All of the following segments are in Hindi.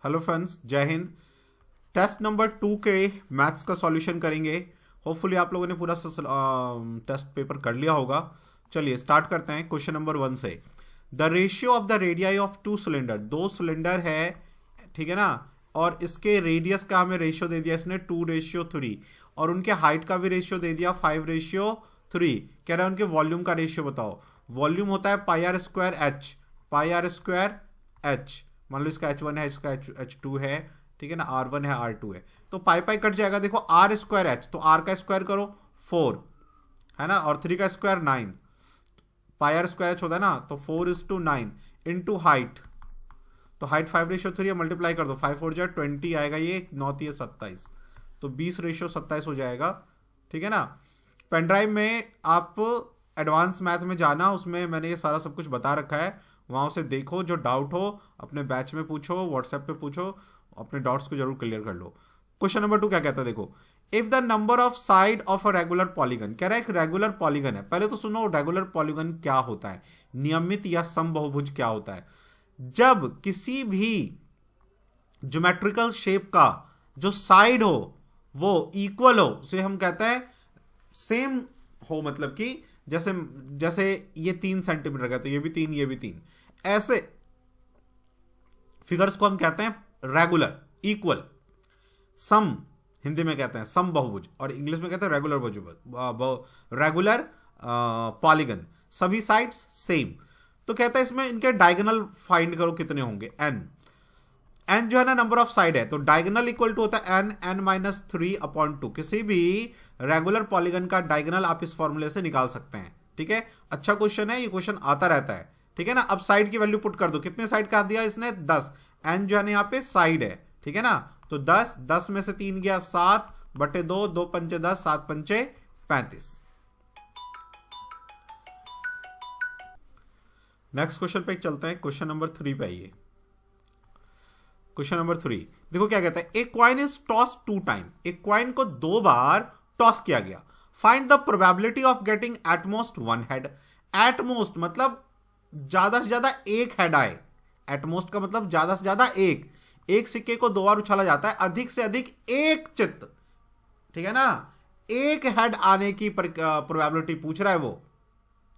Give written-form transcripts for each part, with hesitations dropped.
हेलो फ्रेंड्स, जय हिंद। टेस्ट नंबर 2 के मैथ्स का सॉल्यूशन करेंगे। होपफुली आप लोगों ने पूरा टेस्ट पेपर कर लिया होगा। चलिए स्टार्ट करते हैं क्वेश्चन नंबर 1 से। The ratio of the radii of two cylinder, दो सिलेंडर है, ठीक है ना, और इसके रेडियस का हमें रेशियो दे दिया इसने 2:3 और उनके हाइट का भी रेशियो दे दिया 5:3। कह रहा है उनके वॉल्यूम का रेशियो बताओ। वॉल्यूम होता है पाई आर स्क्वायर एच। मान लो इसका H1 है, इसका H2 है, ठीक है ना, R1 है, R2 है, तो पाई पाई कट जाएगा। देखो R²H, तो R का स्क्वायर करो 4 है ना, और 3 का स्क्वायर 9। पाई r² होता है ना, तो 4:9 इंटू हाइट, तो हाइट 5:3 मल्टीप्लाई कर दो, 5 4 जा 20 आएगा, ये 9 3 27, तो 20:27 हो जाएगा, ठीक है ना। पेन ड्राइव में आप एडवांस मैथ में जाना, उसमें मैंने ये सारा सब कुछ बता रखा है, वहाँ से देखो। जो डाउट हो अपने बैच में पूछो, व्हाट्सएप पे पूछो, अपने डाउट्स को जरूर क्लियर कर लो। क्वेश्चन नंबर 2 क्या कहता है, देखो। If the number of side of a regular polygon, कह रहा है एक रेगुलर पॉलीगन है। पहले तो सुनो रेगुलर पॉलीगन क्या होता है, नियमित या समबाहुभुज क्या होता है। जब किसी भी ज्योमेट्रिकल शेप का जो साइड हो वो इक्वल हो, उसे हम कहते हैं सेम हो, मतलब कि जैसे जैसे ये 3 सेंटीमीटर का, तो ये भी 3, ये भी 3, ऐसे फिगर्स को हम कहते हैं रेगुलर, इक्वल। सम हिंदी में कहते हैं सम बहुभुज, और इंग्लिश में कहते हैं रेगुलर पॉलीगन, सभी साइड्स सेम। तो कहता है इसमें इनके डायगोनल फाइंड करो कितने होंगे। एन जो है ना नंबर ऑफ साइड है, तो डायगोनल इक्वल टू होता है n-3/2। किसी भी रेगुलर पॉलीगन का डायगोनल आप इस फॉर्मूले से निकाल सकते हैं, ठीक है। अच्छा क्वेश्चन है, ये क्वेश्चन आता रहता है, ठीक है ना। अब साइड की वैल्यू पुट कर दो, कितने साइड का दिया इसने 10, एन जो है ना यहाँ पे साइड है, ठीक है ना, तो 10 में से 3 गया 7/2, 2 पंचे 10, 7 पंचे 35। नेक्स्ट क्वेश्चन पे चलते हैं, क्वेश्चन नंबर 3 पे आइए। क्वेश्चन नंबर 3 देखो क्या कहता है, a coin is toss 2 time, एक क्वाइन को 2 बार टॉस किया गया। Find the probability of getting at most 1 head. At most मतलब ज्यादा से ज्यादा एक हेड आए, एटमोस्ट का मतलब ज्यादा से ज्यादा एक सिक्के को 2 बार उछाला जाता है, अधिक से अधिक एक चित्त, ठीक है ना, एक हेड आने की प्रोबेबिलिटी पूछ रहा है वो,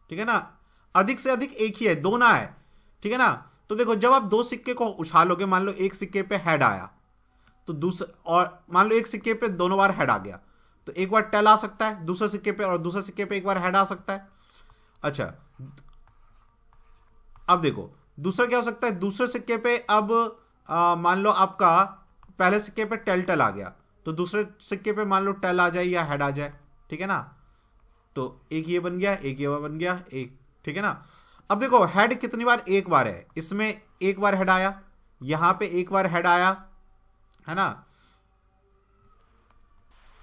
ठीक है ना। अधिक से अधिक एक ही है, 2 ना है, ठीक है ना। तो देखो जब आप 2 सिक्के को उछालोगे, मान लो एक सिक्के पे हेड आया, तो दूसरा, और मान लो एक सिक्के पे दोनों बार हेड आ गया, तो एक बार टेल आ सकता है दूसरे सिक्के पे, और दूसरे सिक्के पे एक बार हेड आ सकता है। अच्छा अब देखो दूसरा क्या हो सकता है, दूसरे सिक्के पे अब मान लो आपका पहले सिक्के पे टेल आ गया, तो दूसरे सिक्के पे मान लो टेल आ जाए या हेड आ जाए, ठीक है ना। तो एक ये बन गया, एक ये बन गया, एक, ठीक है ना। अब देखो हेड कितनी बार, एक बार है, इसमें एक बार हेड आया, यहां पे एक बार हेड आया, है ना,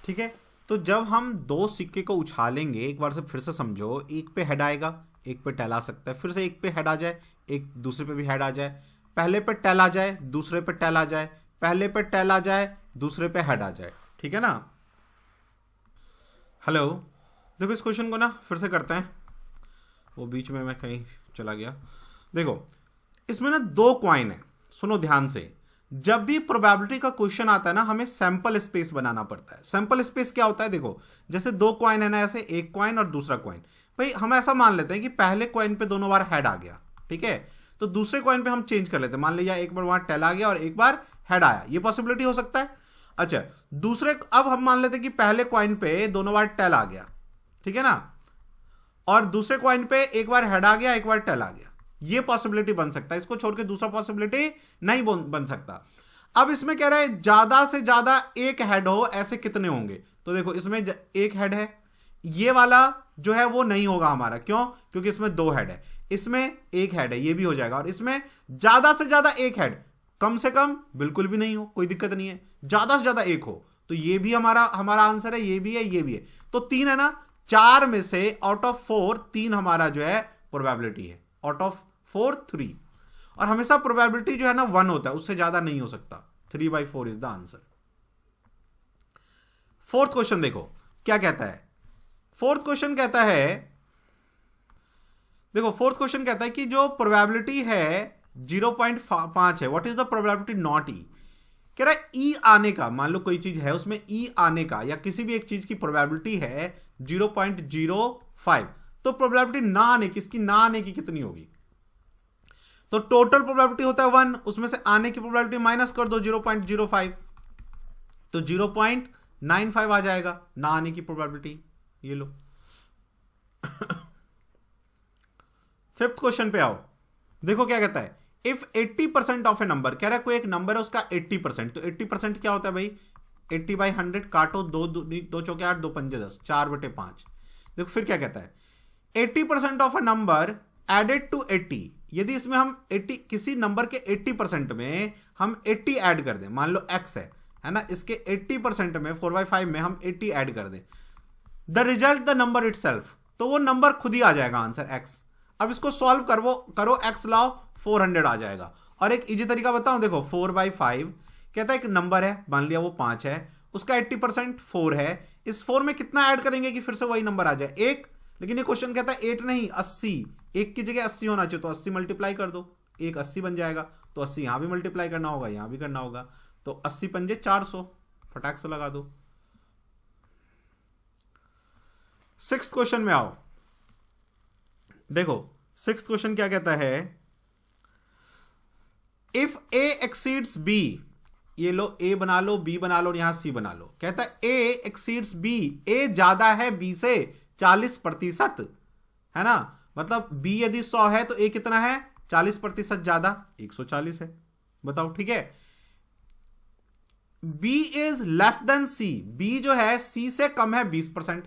ठीक है। तो जब हम 2 सिक्के को उछालेंगे, एक बार से फिर से समझो, एक पे हेड आएगा, एक पे टेल आ सकता है, फिर से एक पे हेड आ जाए, एक दूसरे पे भी हेड आ जाए, पहले पे टेल आ जाए, दूसरे पे टेल आ जाए, पहले पे टेल आ जाए, दूसरे पे हेड आ जाए, ठीक है ना। हेलो, देखो इस क्वेश्चन को ना फिर से करते हैं, वो बीच में मैं कहीं चला गया। देखो इसमें ना 2 क्वाइन है, सुनो ध्यान से। जब भी प्रोबेबिलिटी का क्वेश्चन आता है ना, हमें सैंपल स्पेस बनाना पड़ता है। सैंपल स्पेस क्या होता है, देखो जैसे 2 क्वाइन है ना, ऐसे एक क्वाइन और दूसरा क्वाइन, भाई हम ऐसा मान लेते हैं कि पहले क्वाइन पे दोनों बार हेड आ गया, ठीक है, तो दूसरे क्वाइन पे हम चेंज कर लेते हैं, मान लीजिए एक बार वहां टेल आ गया और एक बार हेड आया, ये पॉसिबिलिटी हो सकता है। अच्छा दूसरे, अब हम मान लेते हैं कि पहले क्वाइन पे दोनों बार टेल आ गया, ठीक है ना, और दूसरे क्वाइन पे एक बार हेड आ गया, एक बार टेल आ गया, ये पॉसिबिलिटी बन सकता है। इसको छोड़ के दूसरा पॉसिबिलिटी नहीं बन सकता। अब इसमें कह रहा है ज्यादा से ज्यादा एक हेड हो, ऐसे कितने होंगे। तो देखो इसमें एक हेड है, ये वाला जो है वो नहीं होगा हमारा, क्यों, क्योंकि इसमें 2 हेड है, इसमें एक हेड है, ये भी हो जाएगा, और इसमें ज्यादा से ज्यादा एक हेड, कम से कम बिल्कुल भी नहीं हो, कोई दिक्कत नहीं है, ज्यादा से ज्यादा एक हो, तो ये भी हमारा आंसर है, ये भी है, ये भी है। तो 3 है ना, 4 में से आउट ऑफ 4 3 हमारा जो है प्रोबेबिलिटी है, आउट ऑफ 4 3, और हमेशा प्रोबेबिलिटी जो है ना 1 होता है, उससे ज्यादा नहीं हो सकता। 3/4 is the answer. Fourth question देखो क्या कहता है। फोर्थ क्वेश्चन कहता है, देखो फोर्थ क्वेश्चन कहता है कि जो प्रोबेबिलिटी है 0.5 है, what is the probability not E? कह रहा है ई आने का, मान लो कोई चीज है उसमें ई आने का या किसी भी एक चीज की प्रोबेबिलिटी है 0.05, तो प्रोबेबिलिटी ना आने की, इसकी ना आने की कितनी होगी? तो टोटल प्रोबेबिलिटी होता है 1, उसमें से आने की प्रोबेबिलिटी माइनस कर दो 0.05, तो 0.95 आ जाएगा ना आने की प्रोबेबिलिटी। ये लो। फिफ्थ क्वेश्चन पे आओ, देखो क्या कहता है। इफ 80% ऑफ ए नंबर, कह रहा है कोई एक नंबर है उसका 80%, तो 80% क्या होता है भाई? 80/100 काटो, दो चौके 8, 2 पंजे 10, 4/5। देखो फिर क्या कहता है, 80% of a number added to 80, यदि इसमें हम 80 किसी नंबर के 80% में हम 80 ऐड कर दें, मान लो x है ना, इसके 80% में 4/5 में हम 80 ऐड कर दें, the result the number itself, तो वो नंबर खुद ही आ जाएगा आंसर x। अब इसको सॉल्व करो x लाओ, 400 आ जाएगा। और एक इजी तरीका बताऊं, देखो 4/5 कहता है एक नंबर है, मान लिया वो 5 है, उसका 80% 4 है, इस 4 में कितना ऐड करेंगे कि फिर से वही नंबर आ जाए? 1। लेकिन ये क्वेश्चन कहता है 8 नहीं 80, 1 की जगह 80 होना चाहिए, तो 80 मल्टीप्लाई कर दो, 1 80 बन जाएगा, तो 80 यहां भी मल्टीप्लाई करना होगा, यहां भी करना होगा, तो 80 पंजे 400, फटाक से लगा दो। सिक्स्थ क्वेश्चन में आओ, देखो सिक्स्थ क्वेश्चन क्या कहता है, इफ a एक्सीड्स b, ये लो a बना लो, b बना लो, यहां c बना लो, कहता है a एक्सीड्स b, a ज्यादा है b से 40%, है ना, मतलब b यदि 100 है तो a कितना है? 40% ज्यादा, 140 है। बताओ, ठीक है। b is less than c, b जो है c से कम है 20%,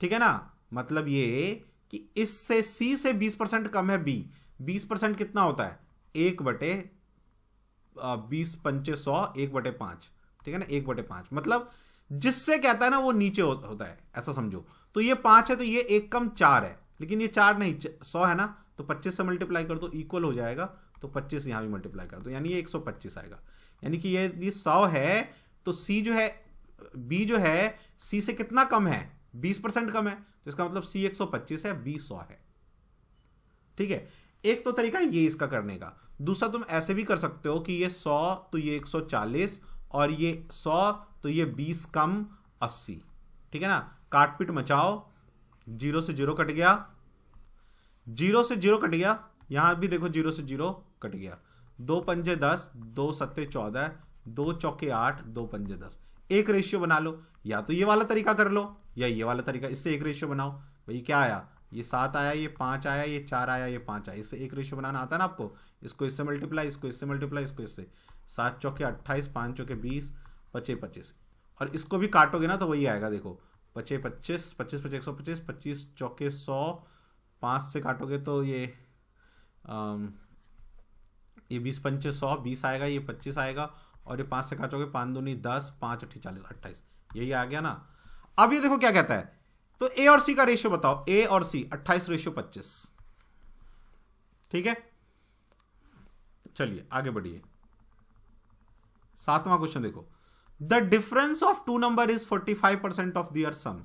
ठीक है ना, मतलब ये कि इससे c से 20% कम है b, 20% कितना होता है? 1/20 पंचे 100, 1/5, ठीक है ना, 1/5, मतलब जिससे कहता है ना वो नीचे होता है, ऐसा समझो। तो ये 5 है तो ये 1 कम 4 है, लेकिन ये 4 नहीं 100 है ना, तो 25 से मल्टीप्लाई कर दो, इक्वल हो जाएगा, तो 25 यहां भी मल्टीप्लाई कर दो, यानी ये 125 आएगा। यानी कि ये 100 है तो c जो है, b जो है c से कितना कम है? 20% कम है, तो इसका मतलब c 125 है, b 100 है, ठीक है। एक तो तरीका ये इसका करने का। दूसरा तुम ऐसे भी कर सकते हो कि ये 100 तो ये 140 और ये 100 तो ये 20 कम 80, ठीक है ना, काट पीट मचाओ, 0 से 0 कट गया, 0 से 0 कट गया, यहां भी देखो 0 से 0 कट गया, 2 पंजे 10, 2 सत्ते 14, 2 चौके 8, 2 पंजे 10, एक रेशियो बना लो, या तो ये वाला तरीका कर लो या ये वाला तरीका, इससे एक रेशियो बनाओ। भाई क्या आया? ये 7 आया, ये 5 आया, ये 4 आया, ये 5 आया, इससे एक रेशियो बनाना आता है ना आपको, इसको इससे मल्टीप्लाई, इसको इससे मल्टीप्लाई, इसको इससे, 7 चौके 28, 5 चौके 20, 25 25, और इसको भी काटोगे ना तो वही आएगा, देखो 25 25, 25 25 125, 25 चौके 100, 5 से काटोगे तो ये 20 पंचे 100, 20 आएगा, ये 25 आएगा, और ये 5 से काटोगे 5 दूनी 10, 5 8 40, 28, यही आ गया ना। अब ये देखो क्या कहता है, तो ए और सी का रेशियो बताओ, ए और सी 28/25, ठीक है। चलिए आगे बढ़िए, 7वां क्वेश्चन देखो, the difference of two number is 45% of their sum.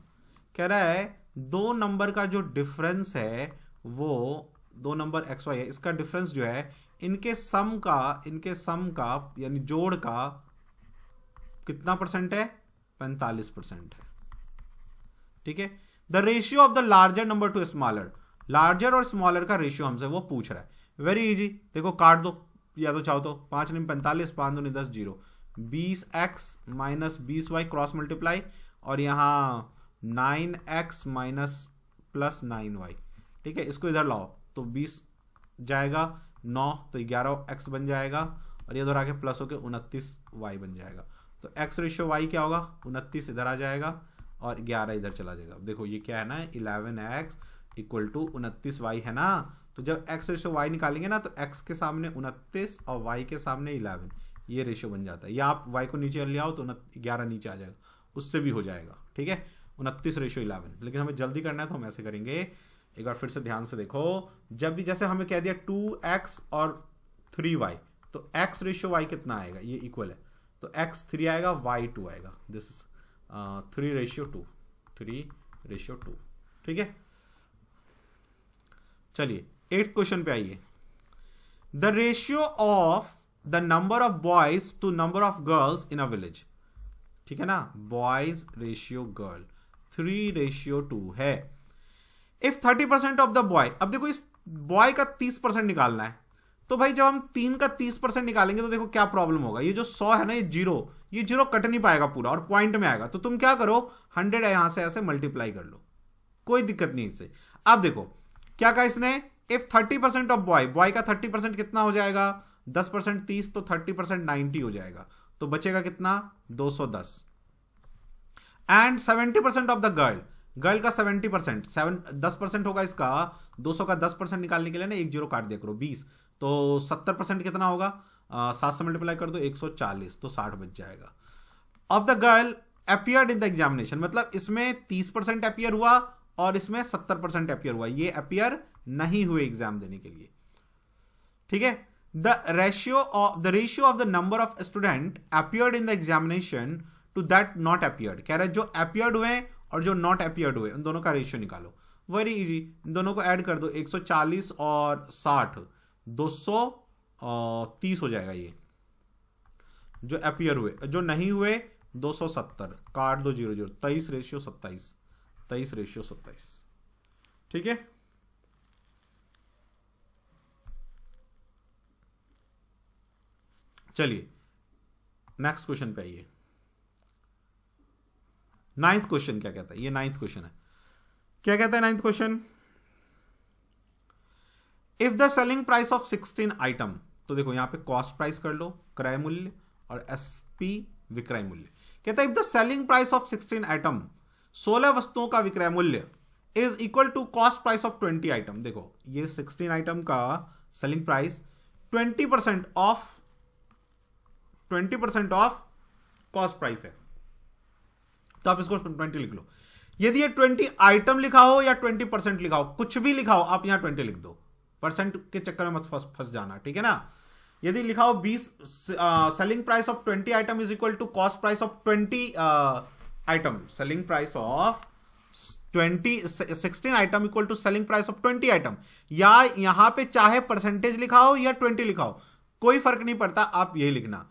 कह रहा है दो नंबर का जो डिफरेंस है वो, दो नंबर एक्स वाई है, इसका डिफरेंस जो है इनके सम का यानी जोड़ का कितना परसेंट है? 45% है, ठीक है। The ratio of the larger number two smaller, larger और स्मॉलर का रेशियो हमसे वो पूछ रहा है। वेरी इजी, देखो काट दो, या तो चाहो तो 5 9 45, 5 2 10 0, 20x minus 20y cross multiply, और यहाँ 9x माइनस प्लस 9y, ठीक है। इसको इधर लाओ तो 20 जाएगा, 9 तो 11x बन जाएगा, और ये इधर आके प्लस होकर 29y बन जाएगा। तो x रेशियो y क्या होगा? 29 इधर आ जाएगा और 11 इधर चला जाएगा। देखो ये क्या है ना, 11x इक्वल टू 29y है ना, तो जब x रेशियो y निकालेंगे ना तो x के सामने 29 और y के सामने 11, ये रेशियो बन जाता है। या आप y को नीचे ले आओ तो 11 नीचे आ जाएगा, उससे भी हो जाएगा, ठीक है। 29/11, लेकिन हमें जल्दी करना है तो हम ऐसे करेंगे। एक बार फिर से ध्यान से देखो, जब भी जैसे हमें कह दिया 2x और 3y, तो x रेशियो y कितना आएगा? ये इक्वल है, तो x 3 आएगा, y 2 आएगा, दिस इज 3/2, 3/2, ठीक है। चलिए 8th क्वेश्चन पे आइए। The ratio of the number of boys to number of girls in a village, ठीक है ना, बॉयज रेशियो गर्ल 3:2 है। इफ 30% ऑफ द बॉय, अब देखो इस बॉय का 30% निकालना है, तो भाई जब हम 3 का 30% निकालेंगे तो देखो क्या प्रॉब्लम होगा, ये जो 100 है ना, ये जीरो कट नहीं पाएगा पूरा और पॉइंट में आएगा, तो तुम क्या करो 100 है यहां से ऐसे मल्टीप्लाई कर लो, कोई दिक्कत नहीं इससे। अब देखो क्या कहा इसने, इफ 30% ऑफ बॉय का 30% कितना हो जाएगा, 10% 30, तो 30% 90 हो जाएगा, तो बचेगा कितना 210। एंड 70% ऑफ द गर्ल का 70%, 10% होगा इसका, 200 का 10% निकालने के लिए ना एक जीरो काट दिया करो 20, तो 70% कितना होगा, 7 से मल्टीप्लाई कर दो 140, तो 60 बच जाएगा। Of the girl appeared in the examination, मतलब इसमें 30% अपियर हुआ और इसमें 70% अपियर हुआ, ये अपियर नहीं हुए एग्जाम देने के लिए, ठीक है। The ratio of the number of student appeared in the examination to that not appeared, कह रहे हैं जो अपियर्ड हुए और जो नॉट अपियर्ड हुए उन दोनों का रेशियो निकालो। वेरी इजी, इन दोनों को ऐड कर दो, 140 और 60 230 हो जाएगा, ये जो अपियर हुए, जो नहीं हुए 270, काट दो 0 0, 23:27, 23:27, ठीक है। चलिए नेक्स्ट क्वेश्चन पे आइए। 9th क्वेश्चन क्या कहता है, ये 9th क्वेश्चन है, क्या कहता है 9th question, if the selling price of 16 item, तो देखो यहां पे कॉस्ट प्राइस कर लो, क्रय मूल्य, और एसपी विक्रय मूल्य। कहता है if the selling price of 16 item, 16 वस्तुओं का विक्रय मूल्य is equal to cost price of 20 item, देखो ये 16 आइटम का selling price 20% of cost price है, तो आप इसको 20 लिख लो। यदि ये 20 आइटम लिखा हो या 20% लिखा हो, कुछ भी लिखा हो, आप यहां 20 लिख दो, परसेंट के चक्कर में मत फंस जाना, ठीक है ना। यदि लिखा हो 20, selling price of 20 item is equal to cost price of 20 item, selling price of 16 item equal to selling price of 20 item, या यहां पे चाहे परसेंटेज लिखा हो या 20 लिखा हो, कोई फर्क नहीं पड़ता, आप यही लिखना,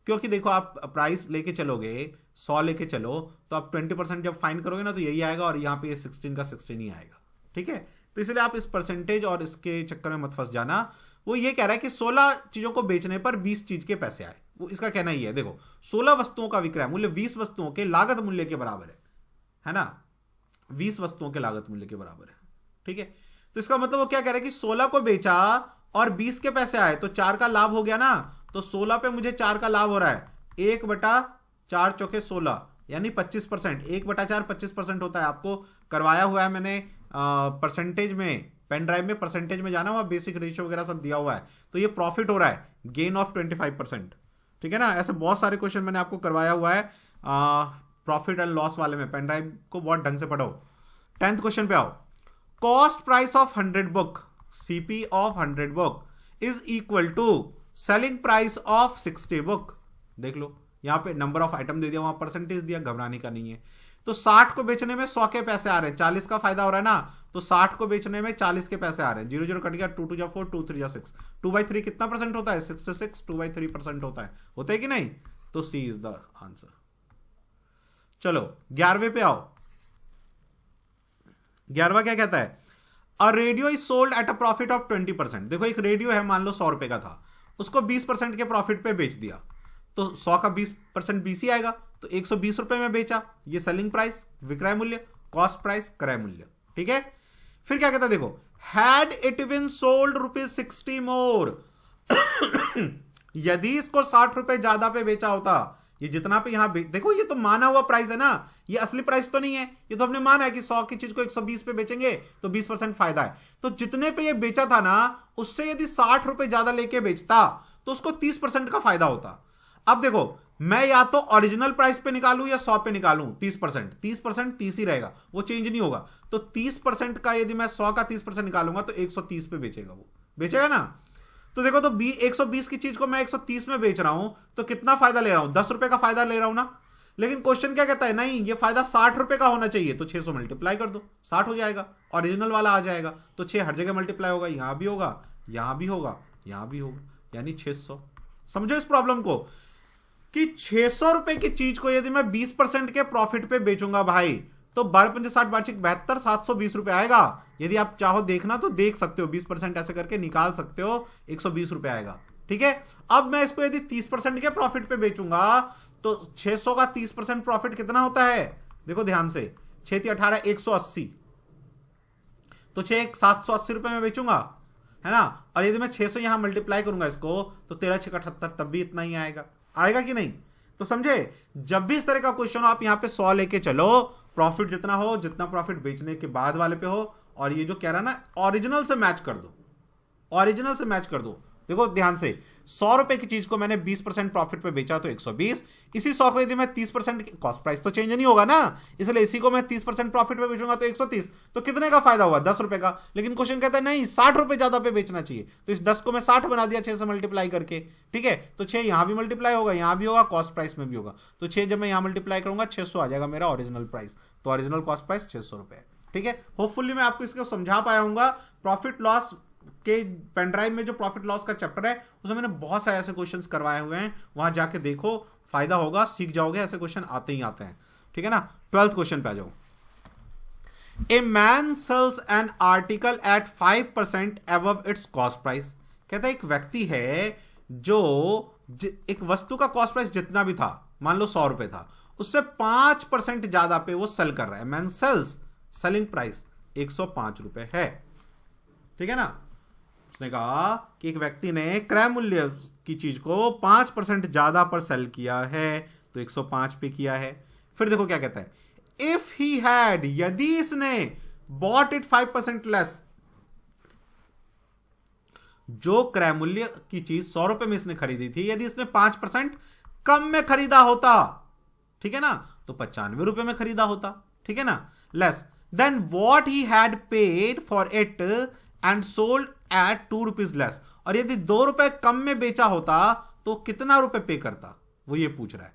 क्योंकि देखो आप प्राइस लेके चलोगे 100 लेके चलो, तो आप 20% जब फाइन करोगे ना तो यही आएगा, और यहां पे ये 16 का 16 ही आएगा, ठीक है। तो इसलिए आप इस परसेंटेज और इसके चक्कर में मत फंस जाना। वो ये कह रहा है कि 16 चीजों को बेचने पर 20 चीज के पैसे आए, वो इसका कहना ही है। देखो 16 वस्तुओं का विक्रय मूल्य 20 वस्तुओं के लागत मूल्य के बराबर है ना, 20 वस्तुओं के लागत मूल्य के बराबर है, ठीक है। तो इसका मतलब वो क्या कह रहा है कि 16 को बेचा और 20 के पैसे आए, तो 4 का लाभ हो गया ना, तो 16 पे मुझे 4 का लाभ हो रहा है, 1/4 चौके 16 यानी 25%, 1/4 25% होता है, आपको करवाया हुआ है मैंने परसेंटेज में, पेन ड्राइव में परसेंटेज में जाना, वहां बेसिक रेशियो वगैरह सब दिया हुआ है, तो ये प्रॉफिट हो रहा है, गेन ऑफ 25%, ठीक है ना। ऐसे बहुत सारे क्वेश्चन मैंने आपको करवाया हुआ है प्रॉफिट एंड लॉस वाले में, पेन ड्राइव को बहुत ढंग से पढ़ो। 10th क्वेश्चन पे आओ, cost price of 100 book, CP of 100 book is equal to selling price of 60 book. देख लो यहां पे नंबर ऑफ आइटम दे दिया, वहां परसेंटेज दिया, घबराने का नहीं है। तो 60 को बेचने में 100 के पैसे आ रहे हैं, 40 का फायदा हो रहा है ना, तो 60 को बेचने में 40 के पैसे आ रहे हैं, 0 0 कट गया, 2 2 4, 2 3 6, 2/3 कितना परसेंट होता है, 66, 2/3% होता है कि नहीं, तो सी इज द आंसर। चलो 11वें पे आओ, 11वां क्या कहता है, a radio is sold at a profit of 20%। देखो एक रेडियो है, मान लो 100 रुपए का था, उसको 20% के प्रॉफिट पे बेच दिया, तो 100 का 20% 20 ही आएगा, तो 120 रुपए में बेचा, ये सेलिंग प्राइस, विक्रय मूल्य, कॉस्ट प्राइस, क्रय मूल्य, ठीक है। फिर क्या कहता है, देखो हैड इट बीन सोल्ड ₹60 मोर, यदि इसको 60 रुपए ज्यादा पे बेचा होता, ये जितना पे यहां देखो, ये तो माना हुआ प्राइस है ना, ये असली प्राइस तो नहीं है, ये तो हमने माना है कि 100 की चीज को 120 पे बेचेंगे तो 20% फायदा है, तो जितने पे ये बेचा था ना, उससे यदि 60 रुपए ज्यादा लेके बेचता तो उसको 30% का फायदा होता। अब देखो मैं या तो ओरिजिनल प्राइस पे निकालूं या 100 पे निकालूं, 30%, 30% ही रहेगा, वो चेंज नहीं होगा, तो 30% का यदि मैं 100 का 30% निकालूंगा तो 130 पे बेचेगा, वो बेचेगा ना। तो देखो, तो 120 की चीज को मैं 130 में बेच रहा हूं, तो कितना फायदा ले रहा हूं, 10 रुपए का फायदा ले रहा हूं ना। लेकिन क्वेश्चन क्या कहता है, नहीं ये फायदा 60 रुपए का होना चाहिए, तो 600 मल्टीप्लाई कर दो, 60 हो जाएगा, ओरिजिनल वाला आ जाएगा, तो 6 हर जगह मल्टीप्लाई होगा, यहां भी होगा, यहां भी होगा, यहां भी होगा, यानी 600। समझो इस प्रॉब्लम को कि 600 रुपए की चीज को यदि मैं 20% के प्रॉफिट पे बेचूंगा भाई, तो 12×5=60 720 रुपए आएगा। यदि आप चाहो देखना तो देख सकते हो, 20% ऐसे करके निकाल सकते हो, 120 रुपए आएगा। ठीक है, अब मैं इसको यदि 30% के प्रॉफिट पे बेचूंगा तो 600 का 30% प्रॉफिट कितना होता है, देखो ध्यान से, 6×18 180, तो 780 रुपए में बेचूंगा, है ना। और यदि मैं 600 यहां मल्टीप्लाई करूंगा इसको, तो 13×6=78, तब भी इतना ही आएगा। आएगा कि नहीं? तो समझे, जब भी इस तरह का क्वेश्चन हो आप यहां पे 100 लेके चलो, प्रॉफिट जितना हो, जितना प्रॉफिट बेचने के बाद वाले पे हो, और ये जो कह रहा ना ओरिजिनल से मैच कर दो, ओरिजिनल से मैच कर दो। देखो ध्यान से, 100 रुपए की चीज को मैंने 20% प्रॉफिट पे बेचा तो 120, इसी 100 को यदि मैं 30%, कॉस्ट प्राइस तो चेंज नहीं होगा ना, इसलिए इसी को मैं 30% प्रॉफिट पे बेचूंगा तो 130, तो कितने का फायदा हुआ, 10 रुपए का। लेकिन क्वेश्चन कहता है नहीं, 60 रुपए ज्यादा पे बेचना चाहिए, तो इस 10 को मैं 60 बना दिया 6 से मल्टीप्लाई करके। ठीक है, तो 6 यहां भी मल्टीप्लाई होगा, यहां भी होगा, कॉस्ट प्राइस में भी होगा, तो 6 जब मैं यहां मल्टीप्लाई करूंगा 600 आ जाएगा मेरा ओरिजिनल प्राइस, तो ओरिजिनल कॉस्ट प्राइस 600 रुपए। ठीक है, होपफुली मैं आपको इसको समझा पाया हूंगा। प्रॉफिट लॉस के पेन ड्राइव में जो प्रॉफिट लॉस का चैप्टर है उसमें मैंने बहुत सारे ऐसे क्वेश्चंस करवाए हुए हैं, वहां जाके देखो, फायदा होगा, सीख जाओगे, ऐसे क्वेश्चन आते ही आते हैं। ठीक है ना, 12th क्वेश्चन पे आ जाओ। A man sells an article at 5% above its cost price. कहता है एक व्यक्ति है जो एक वस्तु का कॉस्ट प्राइस जितना भी था, मान लो 100 रुपए था, उससे 5% ज्यादा पे वो सेल कर रहा है। मैन सेल्स, सेलिंग प्राइस 105 रुपए है। ठीक है ना, उसने कहा कि एक व्यक्ति ने क्रय मूल्य की चीज को 5% ज्यादा पर सेल किया है, तो 105 पे किया है। फिर देखो क्या कहता है, इफ ही हैड, यदि इसने बॉट इट 5% लेस, जो क्रय मूल्य की चीज 100 रुपए में इसने खरीदी थी, यदि इसने 5% कम में खरीदा होता, ठीक है ना, तो 95 रुपए में खरीदा होता। ठीक है ना, less than what he had paid for it and sold at 2 rupees less, और यदि 2 रुपए कम में बेचा होता तो कितना रुपए पे करता, वो ये पूछ रहा है।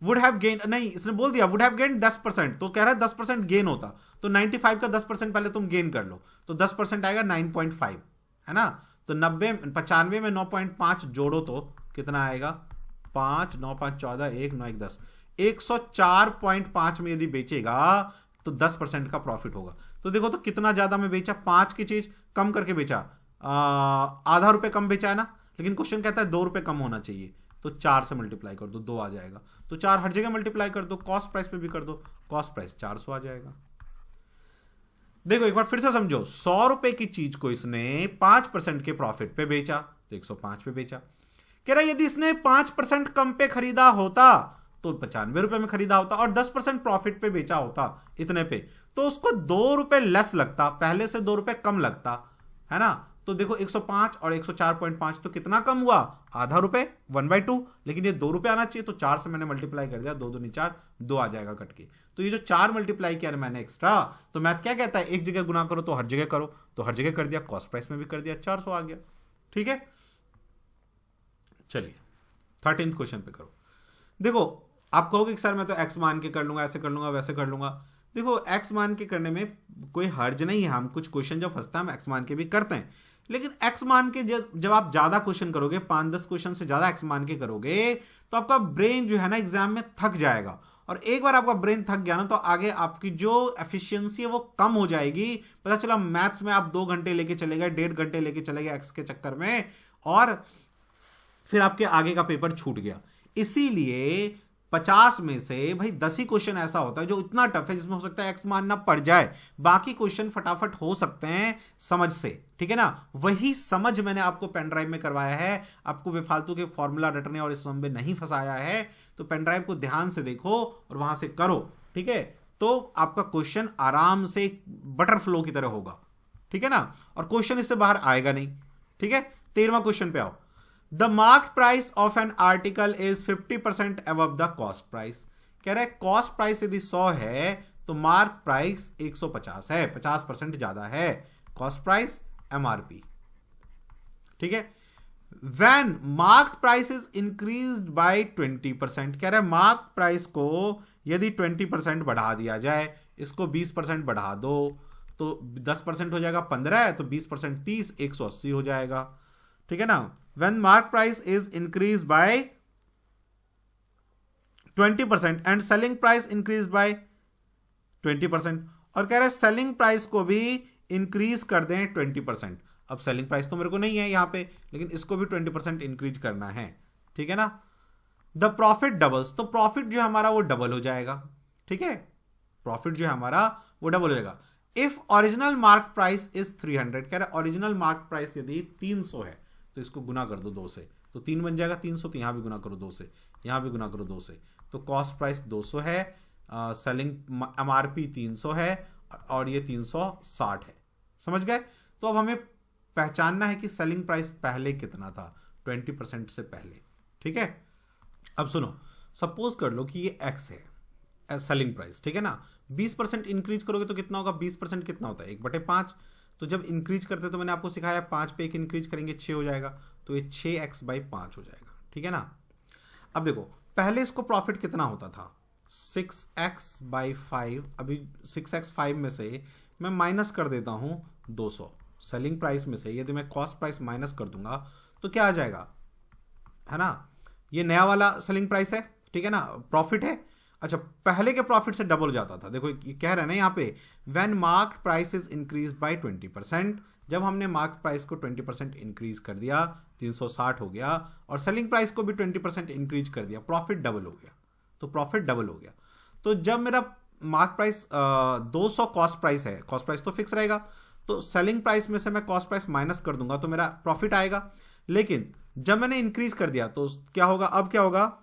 वुड हैव गेन, नहीं इसने बोल दिया वुड हैव गेन 10%, तो कह रहा है 10% गेन होता, तो 95 का 10% पहले तुम गेन कर लो, तो 10% आएगा 9.5, है ना। तो 95 में 9.5 जोड़ो तो कितना आएगा, 5 9 5 14 1 9 1 10, 104.5 में यदि बेचेगा तो 10% का प्रॉफिट होगा। तो देखो तो कितना ज्यादा में बेचा, 5 की चीज कम करके बेचा, आधा रुपए कम बेचा है ना, लेकिन क्वेश्चन कहता है 2 रुपए कम होना चाहिए, तो 4 से मल्टीप्लाई कर दो, 2 आ जाएगा, तो 4 हर जगह मल्टीप्लाई कर दो, कॉस्ट प्राइस पे भी कर दो, कॉस्ट प्राइस 400 आ जाएगा। देखो एक बार फिर से समझो, 100 रुपए की चीज को इसने 5% के प्रॉफिट पे बेचा, तो 105 पे बेचा। कह रहा यदि इसने 5% कम पे खरीदा होता तो 95 रुपए में खरीदा होता, और 10% प्रॉफिट पे बेचा होता इतने पे, तो उसको 2 रुपए लेस लगता, पहले से 2 रुपए कम लगता, है ना। तो देखो 105 और 104.5 तो कितना कम हुआ, आधा रुपए, 1/2, लेकिन ये 2 रुपए आना चाहिए, तो 4 से मैंने मल्टीप्लाई कर दिया, 2 दूनी 4, 2 आ जाएगा कट के। तो ये जो 4 मल्टीप्लाई किया मैंने एक्स्ट्रा, तो मैथ क्या कहता है, एक जगह गुना करो तो हर जगह करो, तो हर जगह कर दिया, कॉस्ट प्राइस में भी कर दिया, 400 आ गया। ठीक है, चलिए 13th क्वेश्चन पे करो। देखो आप कहोगे कि सर मैं तो एक्स मान के कर लूंगा, ऐसे कर लूंगा, वैसे कर लूंगा। देखो एक्स मान के करने में कोई हर्ज नहीं है, हम कुछ क्वेश्चन जब फंसता है हम एक्स मान के भी करते हैं, लेकिन एक्स मान के जब आप ज्यादा क्वेश्चन करोगे, 5-10 क्वेश्चन से ज्यादा एक्स मान के करोगे, तो आपका ब्रेन जो है ना एग्जाम में थक जाएगा, और एक बार आपका ब्रेन थक गया ना तो आगे आपकी जो एफिशिएंसी है वो कम हो जाएगी। पता चला मैथ्स में आप 2 घंटे लेके चले गए, 1.5 घंटे लेके चले गए एक्स के चक्कर में, और फिर आपके आगे का पेपर छूट गया। इसीलिए 50 में से भाई 10 ही क्वेश्चन ऐसा होता है जो इतना टफ है जिसमें हो सकता है एक्स मानना पड़ जाए, बाकी क्वेश्चन फटाफट हो सकते हैं समझ से। ठीक है ना, वही समझ मैंने आपको पेन ड्राइव में करवाया है, आपको बेफालतू के फॉर्मूला रटने और इस में नहीं फंसाया है। तो पेन ड्राइव को ध्यान से देखो और वहां से करो, ठीक है, तो आपका क्वेश्चन आराम से बटर फ्लो की तरह होगा। ठीक है ना, और क्वेश्चन इससे बाहर आएगा नहीं। ठीक है, 13वां क्वेश्चन पे आओ। The marked price of an article is 50% above the cost price। कह रहा है कॉस्ट प्राइस यदि 100 है तो मार्क प्राइस 150 है, 50% ज्यादा है, कॉस्ट प्राइस MRP। ठीक है, when marked price is increased by 20%, कह रहा है मार्क प्राइस को यदि 20% बढ़ा दिया जाए, इसको 20% बढ़ा दो, तो 10% हो जाएगा 15 है, तो 20% 30, 180 हो जाएगा, ठीक है ना। When mark price is increase by 20% and selling price increase by 20%, और कह रहे हैं सेलिंग प्राइस को भी इंक्रीज कर दें 20%। अब सेलिंग प्राइस तो मेरे को नहीं है यहां पे, लेकिन इसको भी 20% इंक्रीज करना है, ठीक है ना। द प्रॉफिट डबल्स, तो प्रॉफिट जो है हमारा वो डबल हो जाएगा, ठीक है, प्रॉफिट जो है हमारा वो डबल हो जाएगा। If original mark price is 300, कह रहे ओरिजिनल मार्क प्राइस यदि 300 है तो इसको गुना कर दो 2 से, तो 3 बन जाएगा 300, तो यहां भी गुना करो 2 से, यहां भी गुना करो 2 से, तो कॉस्ट प्राइस 200 है, सेलिंग एमआरपी 300 है, और ये 360 है, समझ गए। तो अब हमें पहचानना है कि सेलिंग प्राइस पहले कितना था, 20% से पहले, ठीक है। अब सुनो, सपोज कर लो कि ये x है सेलिंग प्राइस, ठीक है ना। 20% इंक्रीज करोगे तो कितना होगा, 20% कितना होता है 1/5, तो जब इंक्रीज करते तो मैंने आपको सिखाया 5 पे 1 इंक्रीज करेंगे 6 हो जाएगा, तो ये 6x/5 हो जाएगा, ठीक है ना। अब देखो पहले इसको प्रॉफिट कितना होता था 6x/5, अभी 6x5 में से मैं माइनस कर देता हूं 200, सेलिंग प्राइस में से यदि मैं कॉस्ट प्राइस माइनस कर दूंगा तो क्या आ जाएगा, है ना, ये नया वाला सेलिंग प्राइस है, ठीक है ना, प्रॉफिट है। अच्छा, पहले के प्रॉफिट से डबल हो जाता था, देखो ये कह रहे हैं ना यहाँ पे, when mark price is increase by 20%, जब हमने मार्क प्राइस को 20% इंक्रीज कर दिया 360 हो गया, और सेलिंग प्राइस को भी 20% इंक्रीज कर दिया, प्रॉफिट डबल हो गया, तो प्रॉफिट डबल हो गया। तो जब मेरा मार्क प्राइस 200 कॉस्ट प्राइस है, कॉस्ट प्राइस तो फिक्स रहेगा, तो सेलिंग प्राइस में से मैं कॉस्ट प्राइस माइनस कर दूंगा तो मेरा प्रॉफिट आएगा। लेकिन जब मैंने इंक्रीज कर दिया तो क्या होगा, अब क्या होगा,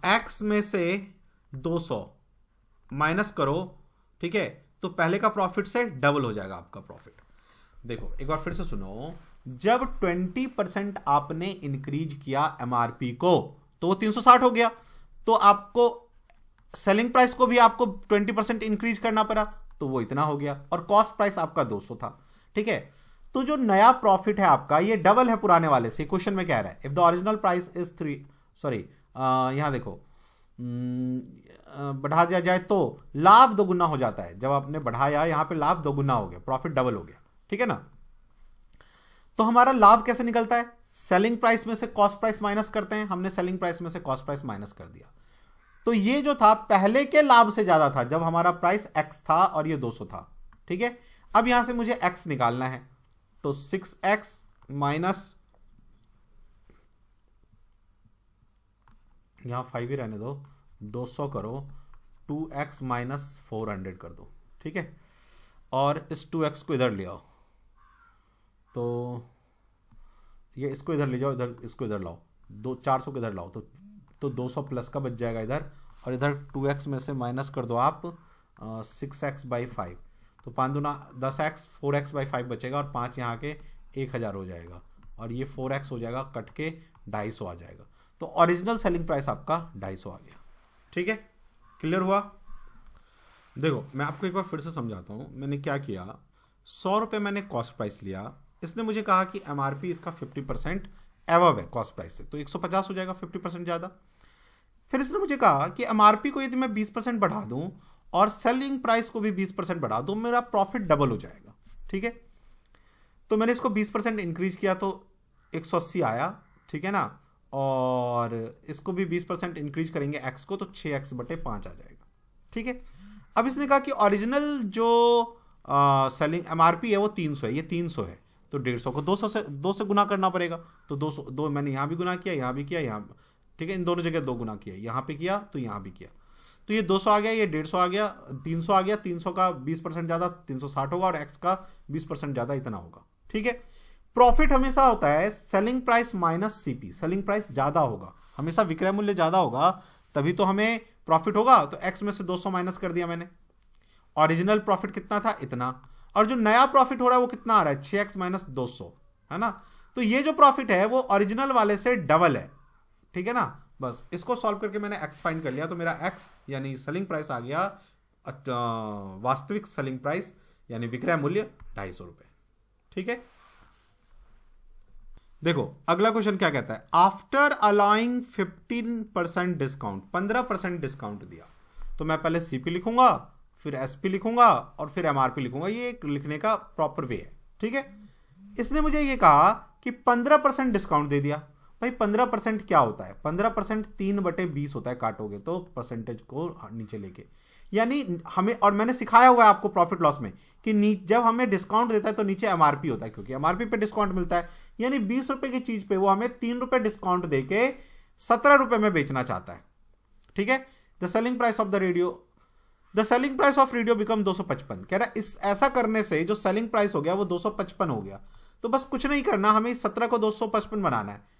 x में से 200 माइनस करो, ठीक है, तो पहले का प्रॉफिट से डबल हो जाएगा आपका प्रॉफिट। देखो एक बार फिर से सुनो, जब 20% आपने इंक्रीज किया एमआरपी को तो वो 360 हो गया, तो आपको सेलिंग प्राइस को भी आपको 20% इंक्रीज करना पड़ा, तो वो इतना हो गया, और कॉस्ट प्राइस आपका 200 था, ठीक है। तो जो नया प्रॉफिट है आपका ये डबल है पुराने वाले से। क्वेश्चन में कह रहा है if the original price is 3, sorry यहां देखो बढ़ा दिया जाए तो लाभ दोगुना हो जाता है, जब आपने बढ़ाया यहां पे लाभ दोगुना हो गया, प्रॉफिट डबल हो गया, ठीक है ना। तो हमारा लाभ कैसे निकलता है, सेलिंग प्राइस में से कॉस्ट प्राइस माइनस करते हैं, हमने सेलिंग प्राइस में से कॉस्ट प्राइस माइनस कर दिया, तो ये जो था पहले के लाभ से ज्यादा था जब हमारा प्राइस x था और ये 200 था, ठीक है। अब यहां से मुझे x निकालना है, तो 6x माइनस, यहां 5 ही रहने दो, 200 करो, 2x माइनस 400 कर दो, ठीक है, और इस 2x को इधर ले आओ, तो ये इसको इधर ले जाओ, इधर इसको इधर लाओ, 400 को इधर लाओ, तो 200 प्लस का बच जाएगा इधर, और इधर 2x में से माइनस कर दो आप 6x/5, तो 5 दूना 10x, 4x/5 बचेगा, और 5 यहाँ के 1000 हो जाएगा, और ये 4x हो जाएगा कट के 250 आ जाएगा, तो ओरिजिनल सेलिंग प्राइस आपका 250 आ गया, ठीक है, क्लियर हुआ। देखो मैं आपको एक बार फिर से समझाता हूँ, मैंने क्या किया, 100 रुपये मैंने कॉस्ट प्राइस लिया, इसने मुझे कहा कि एमआरपी इसका 50% एवव है कॉस्ट प्राइस से, तो 150 हो जाएगा 50% ज़्यादा। फिर इसने मुझे कहा कि एमआरपी को यदि मैं 20% बढ़ा दूं और सेलिंग प्राइस को भी 20% बढ़ा दूं, मेरा प्रॉफिट डबल हो जाएगा, ठीक है। तो मैंने इसको 20% इंक्रीज किया तो 180 आया, ठीक है ना, और इसको भी 20% इंक्रीज करेंगे x को, तो 6x/5 आ जाएगा, ठीक है। अब इसने कहा कि ओरिजिनल जो सेलिंग एमआरपी है वो 300 है, ये 300 है, तो 150 को 2 से गुना करना पड़ेगा, तो 2 मैंने यहाँ भी गुना किया, यहाँ भी किया, यहाँ, ठीक है, इन दोनों जगह 2 गुना किया, यहाँ पे किया तो यहाँ भी किया, तो ये 200 आ गया, ये 150 आ गया, 300 आ गया, 300 का 20% ज़्यादा 360 होगा, और x का 20% ज़्यादा इतना होगा, ठीक है। प्रॉफिट हमेशा होता है selling price minus CP, selling price ज़्यादा होगा, हमेशा विक्रय मूल्य ज़्यादा होगा तभी तो हमें प्रॉफिट होगा, तो x में से 200 माइनस कर दिया मैंने, ओरिजिनल प्रॉफिट कितना था इतना, और जो नया प्रॉफिट हो रहा है वो कितना आ रहा है 6x माइनस 200, है ना, तो ये जो प्रॉफिट है वो ओरिजिनल वाले से डबल है, ठीक है ना। बस इसको सॉल्व करके मैंने x फाइंड कर लिया, तो मेरा x यानी सेलिंग प्राइस आ गया, वास्तविक सेलिंग प्राइस यानी विक्रय मूल्य 250 रुपये, ठीक है। देखो अगला क्वेश्चन क्या कहता है, आफ्टर अलाउइंग 15% डिस्काउंट, 15% डिस्काउंट दिया, तो मैं पहले सीपी लिखूंगा फिर एसपी लिखूंगा और फिर एमआरपी लिखूंगा। ये एक लिखने का प्रॉपर वे है, ठीक है। इसने मुझे ये कहा कि 15% डिस्काउंट दे दिया। भाई 15% क्या होता है? 15% 3/20 होता है, काटोगे तो परसेंटेज को नीचे लेके, यानी हमें, और मैंने सिखाया हुआ है आपको प्रॉफिट लॉस में कि जब हमें डिस्काउंट देता है तो नीचे एमआरपी होता है, क्योंकि एमआरपी पे डिस्काउंट मिलता है। यानी 20 रुपए की चीज पे वो हमें 3 रुपए डिस्काउंट देके 17 रुपए में बेचना चाहता है, ठीक है। The selling price of radio become 255। कह रहा है इस ऐसा करने से जो सेलिंग प्राइस हो गया वो 255 हो गया। तो बस कुछ नहीं करना, हमें 17 को 255 बनाना है।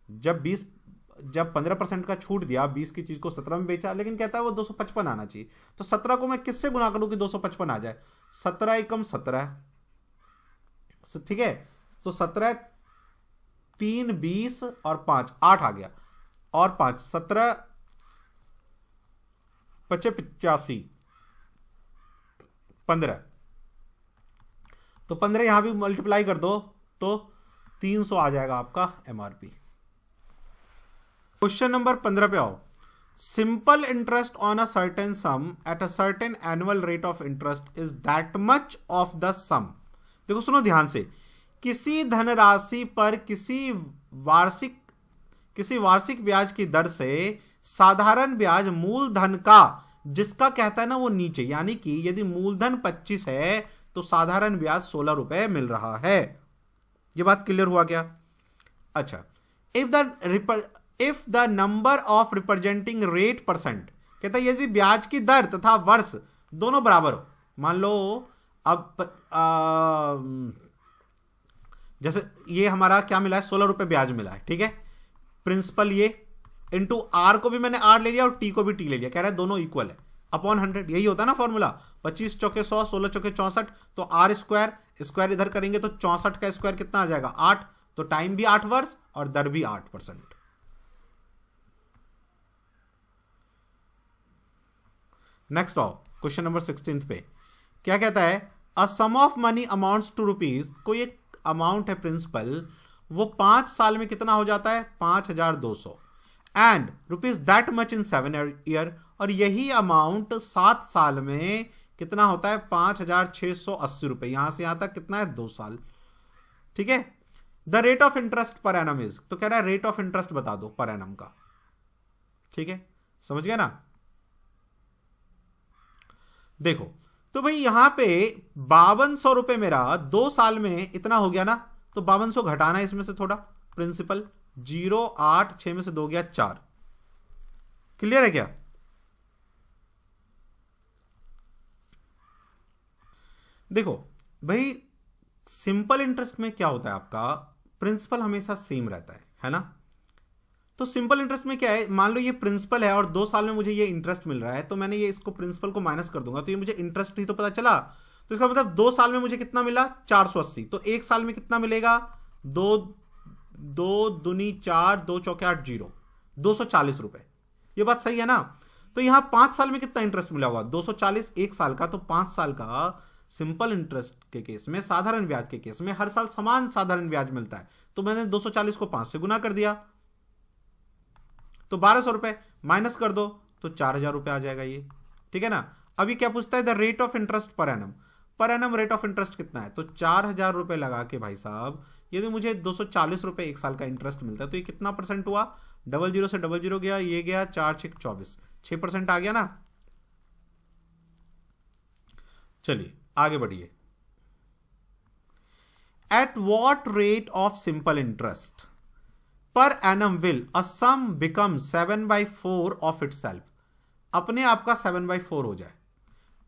जब 15% का छूट दिया, 20 की चीज को 17 में बेचा, लेकिन कहता है वो 255 आना चाहिए। तो 17 को मैं किससे गुना करूं कि 255 आ जाए? 17 एकम 17, ठीक है। तो 17 3 20 और 5 8 आ गया, और 5 17 85 15। तो 15 यहां भी मल्टीप्लाई कर दो तो 300 आ जाएगा आपका एमआरपी। क्वेश्चन नंबर 15 पे आओ। Simple interest on a certain sum at a certain annual rate of interest is that much of the sum. देखो सुनो ध्यान से, किसी धनराशि पर किसी वार्षिक ब्याज की दर से साधारण ब्याज मूलधन का, जिसका कहता है ना वो नीचे, यानी कि यदि मूलधन 25 है तो साधारण ब्याज 16 रुपए मिल रहा है। ये बात क्लियर हुआ क्या? अच्छा, if the number of representing rate percent, कहता है यदि ब्याज की दर तथा वर्ष दोनों बराबर हो। मान लो अब जैसे ये हमारा क्या मिला है, 16 रुपए ब्याज मिला है, ठीक है। प्रिंसिपल ये इंटू आर को भी मैंने आर ले लिया और टी को भी टी ले लिया, कह रहा है दोनों इक्वल है, अपॉन 100। यही होता है ना फॉर्मूला, 25 चौके 100, 16 चौके 64। तो आर स्क्वायर इधर करेंगे तो 64 का स्क्वायर कितना आ जाएगा? 8। तो टाइम भी 8 वर्ष और दर भी 8%। नेक्स्ट आओ क्वेश्चन नंबर 16 पे क्या कहता है? A sum of money amounts to rupees, कोई एक अमाउंट है प्रिंसिपल, वो 5 साल में कितना हो जाता है? 5200 and rupees that much in 7 year, और यही अमाउंट 7 साल में कितना होता है? 5680 रुपए। यहां से यहां तक कितना है? 2 साल, ठीक है। The rate of interest per annum is, तो कह रहा है रेट ऑफ इंटरेस्ट बता दो पर एनम का, ठीक है। समझ गया ना? देखो तो भाई यहां पे 5200 रुपए मेरा 2 साल में इतना हो गया ना, तो 5200 घटाना है इसमें से थोड़ा। प्रिंसिपल 0 8 6 में से 2 गया 4। क्लियर है क्या? देखो भाई सिंपल इंटरेस्ट में क्या होता है, आपका प्रिंसिपल हमेशा सेम रहता है ना। तो सिंपल इंटरेस्ट में क्या है, मान लो ये प्रिंसिपल है और 2 साल में मुझे ये इंटरेस्ट मिल रहा है, तो मैंने ये इसको प्रिंसिपल को माइनस कर दूंगा तो ये मुझे इंटरेस्ट ही तो पता चला। तो इसका मतलब 2 साल में मुझे कितना मिला? 480। तो 1 साल में कितना मिलेगा? 2 दूनी 4, 2 चौके 8 0, 240 रुपए। ये बात सही है ना? तो यहां 5 साल में कितना इंटरेस्ट मिला होगा? 240 1 साल का, तो 5 साल का सिंपल इंटरेस्ट के केस में, साधारण ब्याज के केस में हर साल समान साधारण ब्याज मिलता है। तो मैंने 240 को 5 से गुना कर दिया, तो 1200 रुपए माइनस कर दो तो 4000 रुपए आ जाएगा ये, ठीक है ना। अभी क्या पूछता है? The rate of interest per annum rate of interest कितना है? तो 4000 रुपए लगा के भाई साहब यदि मुझे 240 रुपए 1 साल का इंटरेस्ट मिलता है तो ये कितना परसेंट हुआ? 00 से 00 गया, ये गया 4 6 24, 6% आ गया ना। चलिए आगे बढ़िए। At what rate of simple interest per annum will a sum become 7/4 of itself. अपने आप का 7/4 हो जाए।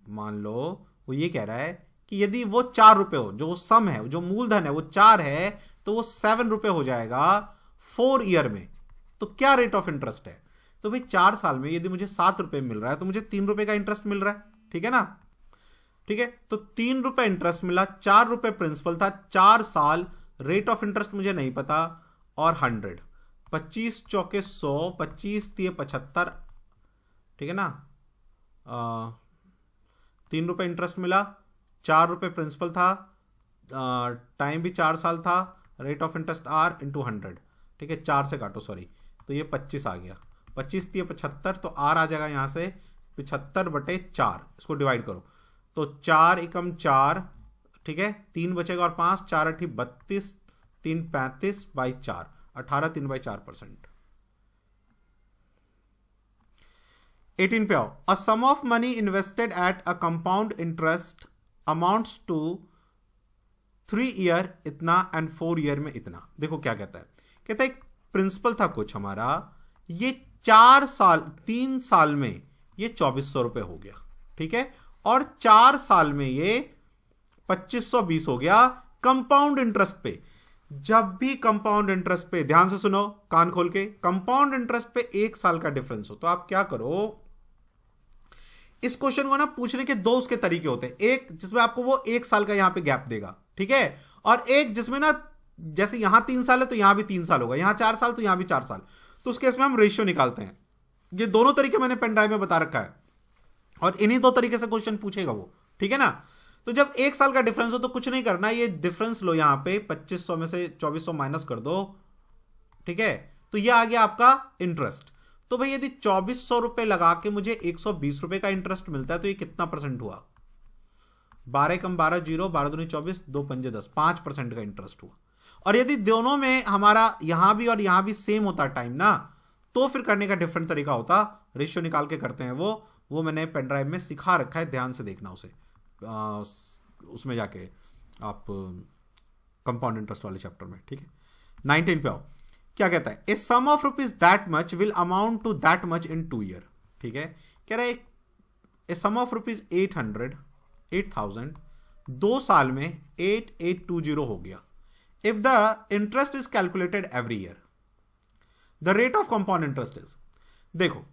मान लो वो ये कह रहा है कि यदि वो 4 रुपए हो, जो सम है, जो मूलधन है वो 4 है, तो वो 7 रुपए हो जाएगा 4 ईयर में। तो क्या रेट ऑफ इंटरेस्ट है? तो भाई 4 साल में यदि मुझे 7 रुपए मिल रहा है तो मुझे 3 रुपए का इंटरेस्ट मिल रहा है, ठीक है ना। ठीक है, तो 3 रुपए इंटरेस्ट मिला, 4 रुपए प्रिंसिपल था, 4 साल। रेट ऑफ इंटरेस्ट मुझे नहीं पता, और 100, 25 चौके 100, 25 3 75, ठीक है ना। 3 रुपए इंटरेस्ट मिला, 4 रुपए प्रिंसिपल था, टाइम भी 4 साल था, rate of interest R into 100, ठीक है। 4 से काटो, सॉरी, तो ये 25 आ गया, 25 3 75, तो R आ जाएगा यहाँ से 75/4, इसको डिवाइड करो तो 4 एकम 4, ठीक है, 3 बचेगा और 5, 4 8 32, 3 35/4, 18 3/4%। 18 पे आओ। A sum of money invested at a compound interest amounts to 3 year इतना एंड 4 ईयर में इतना। देखो क्या कहता है, कहता है एक प्रिंसिपल था कुछ हमारा, ये 4 साल 3 साल में ये 2400 रुपए हो गया, ठीक है, और 4 साल में ये 2520 हो गया कंपाउंड इंटरेस्ट पे। जब भी कंपाउंड इंटरेस्ट पे, ध्यान से सुनो कान खोल के, कंपाउंड इंटरेस्ट पे 1 साल का डिफरेंस हो तो आप क्या करो, इस क्वेश्चन को ना पूछने के 2 उसके तरीके होते हैं। एक जिसमें आपको वो 1 साल का यहां पे गैप देगा, ठीक है, और एक जिसमें ना जैसे यहां 3 साल है तो यहां भी 3 साल होगा, यहां 4 साल तो यहां भी 4 साल, तो उस केस में हम रेशियो निकालते हैं। ये दोनों तरीके मैंने पेन ड्राइव में बता रखा है और इन्हीं 2 तरीके से क्वेश्चन पूछेगा वो, ठीक है ना। तो जब 1 साल का डिफरेंस हो तो कुछ नहीं करना, ये डिफरेंस लो, यहां पे 2500 में से 2400 माइनस कर दो, ठीक है, तो ये आ गया आपका इंटरेस्ट। तो भाई यदि 2400 रुपए लगा के मुझे 120 रुपए का इंटरेस्ट मिलता है तो ये कितना परसेंट हुआ, 12 कम 12 0, 12 दूनी 24, 2 पंजे 10, 5% का इंटरेस्ट हुआ। और यदि दोनों में हमारा यहां भी और यहां भी सेम होता टाइम ना, तो फिर करने का डिफरेंट तरीका होता, रेशियो निकाल के करते हैं वो मैंने पेन ड्राइव में सिखा रखा है, ध्यान से देखना उसे, उसमें जाके आप कंपाउंड इंटरेस्ट वाले चैप्टर में, ठीक है। 19 पे आओ, क्या कहता है, a sum of rupees that much will amount to that much in 2 year, ठीक है, कह रहा है ए सम ऑफ रुपीज 8,000 2 साल में 8820 हो गया। If the interest is calculated every year, the rate of compound interest is, देखो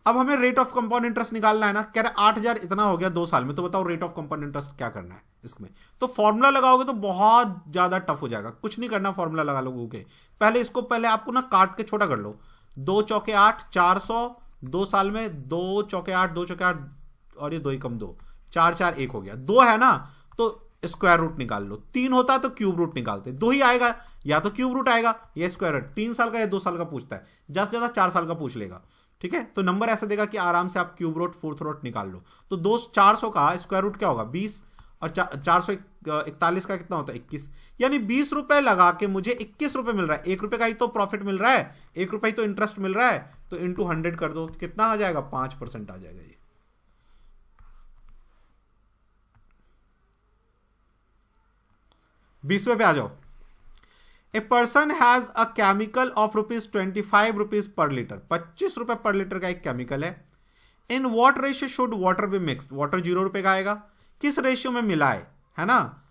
अब हमें रेट ऑफ कंपाउंड इंटरेस्ट निकालना है ना, कह रहा है 8000 इतना हो गया 2 साल में, तो बताओ रेट ऑफ कंपाउंड इंटरेस्ट क्या करना है इसमें। तो फॉर्मूला लगाओगे तो बहुत ज्यादा टफ हो जाएगा, कुछ नहीं करना, फॉर्मूला लगा लोगों के पहले आपको ना काट के छोटा कर लो, 2 चौके 8, 400, 2 साल में 2 चौके 8, 2 चौके 8 और ये 2 कम 2, 4 4 1 हो गया, 2 है ना तो स्क्वायर रूट निकाल लो, 3 होता है तो क्यूब रूट निकालते, 2 ही आएगा, या तो क्यूब रूट आएगा या स्क्वायर रूट। 3 साल का या 2 साल का पूछता है, ज्यादा से ज्यादा 4 साल का पूछ लेगा, ठीक है, तो नंबर ऐसा देगा कि आराम से आप क्यूब रूट 4th रूट निकाल लो। तो 400 का स्क्वायर रूट क्या होगा 20, और 441 का कितना होता है 21, यानी 20 रुपए लगा के मुझे 21 रुपए मिल रहा है, 1 रुपए का ही तो प्रॉफिट मिल रहा है, 1 रुपए ही तो इंटरेस्ट मिल रहा है, तो इंटू 100 कर दो तो कितना आ जाएगा, 5% आ जाएगा ये। बीसवें पे आ जाओ। A person has a chemical of ₹25 पर लीटर, 25 रुपए पर लीटर का एक केमिकल है। In what ratio should water be mixed, water 0 रुपए का आएगा, किस रेशियो में मिलाए, है ना,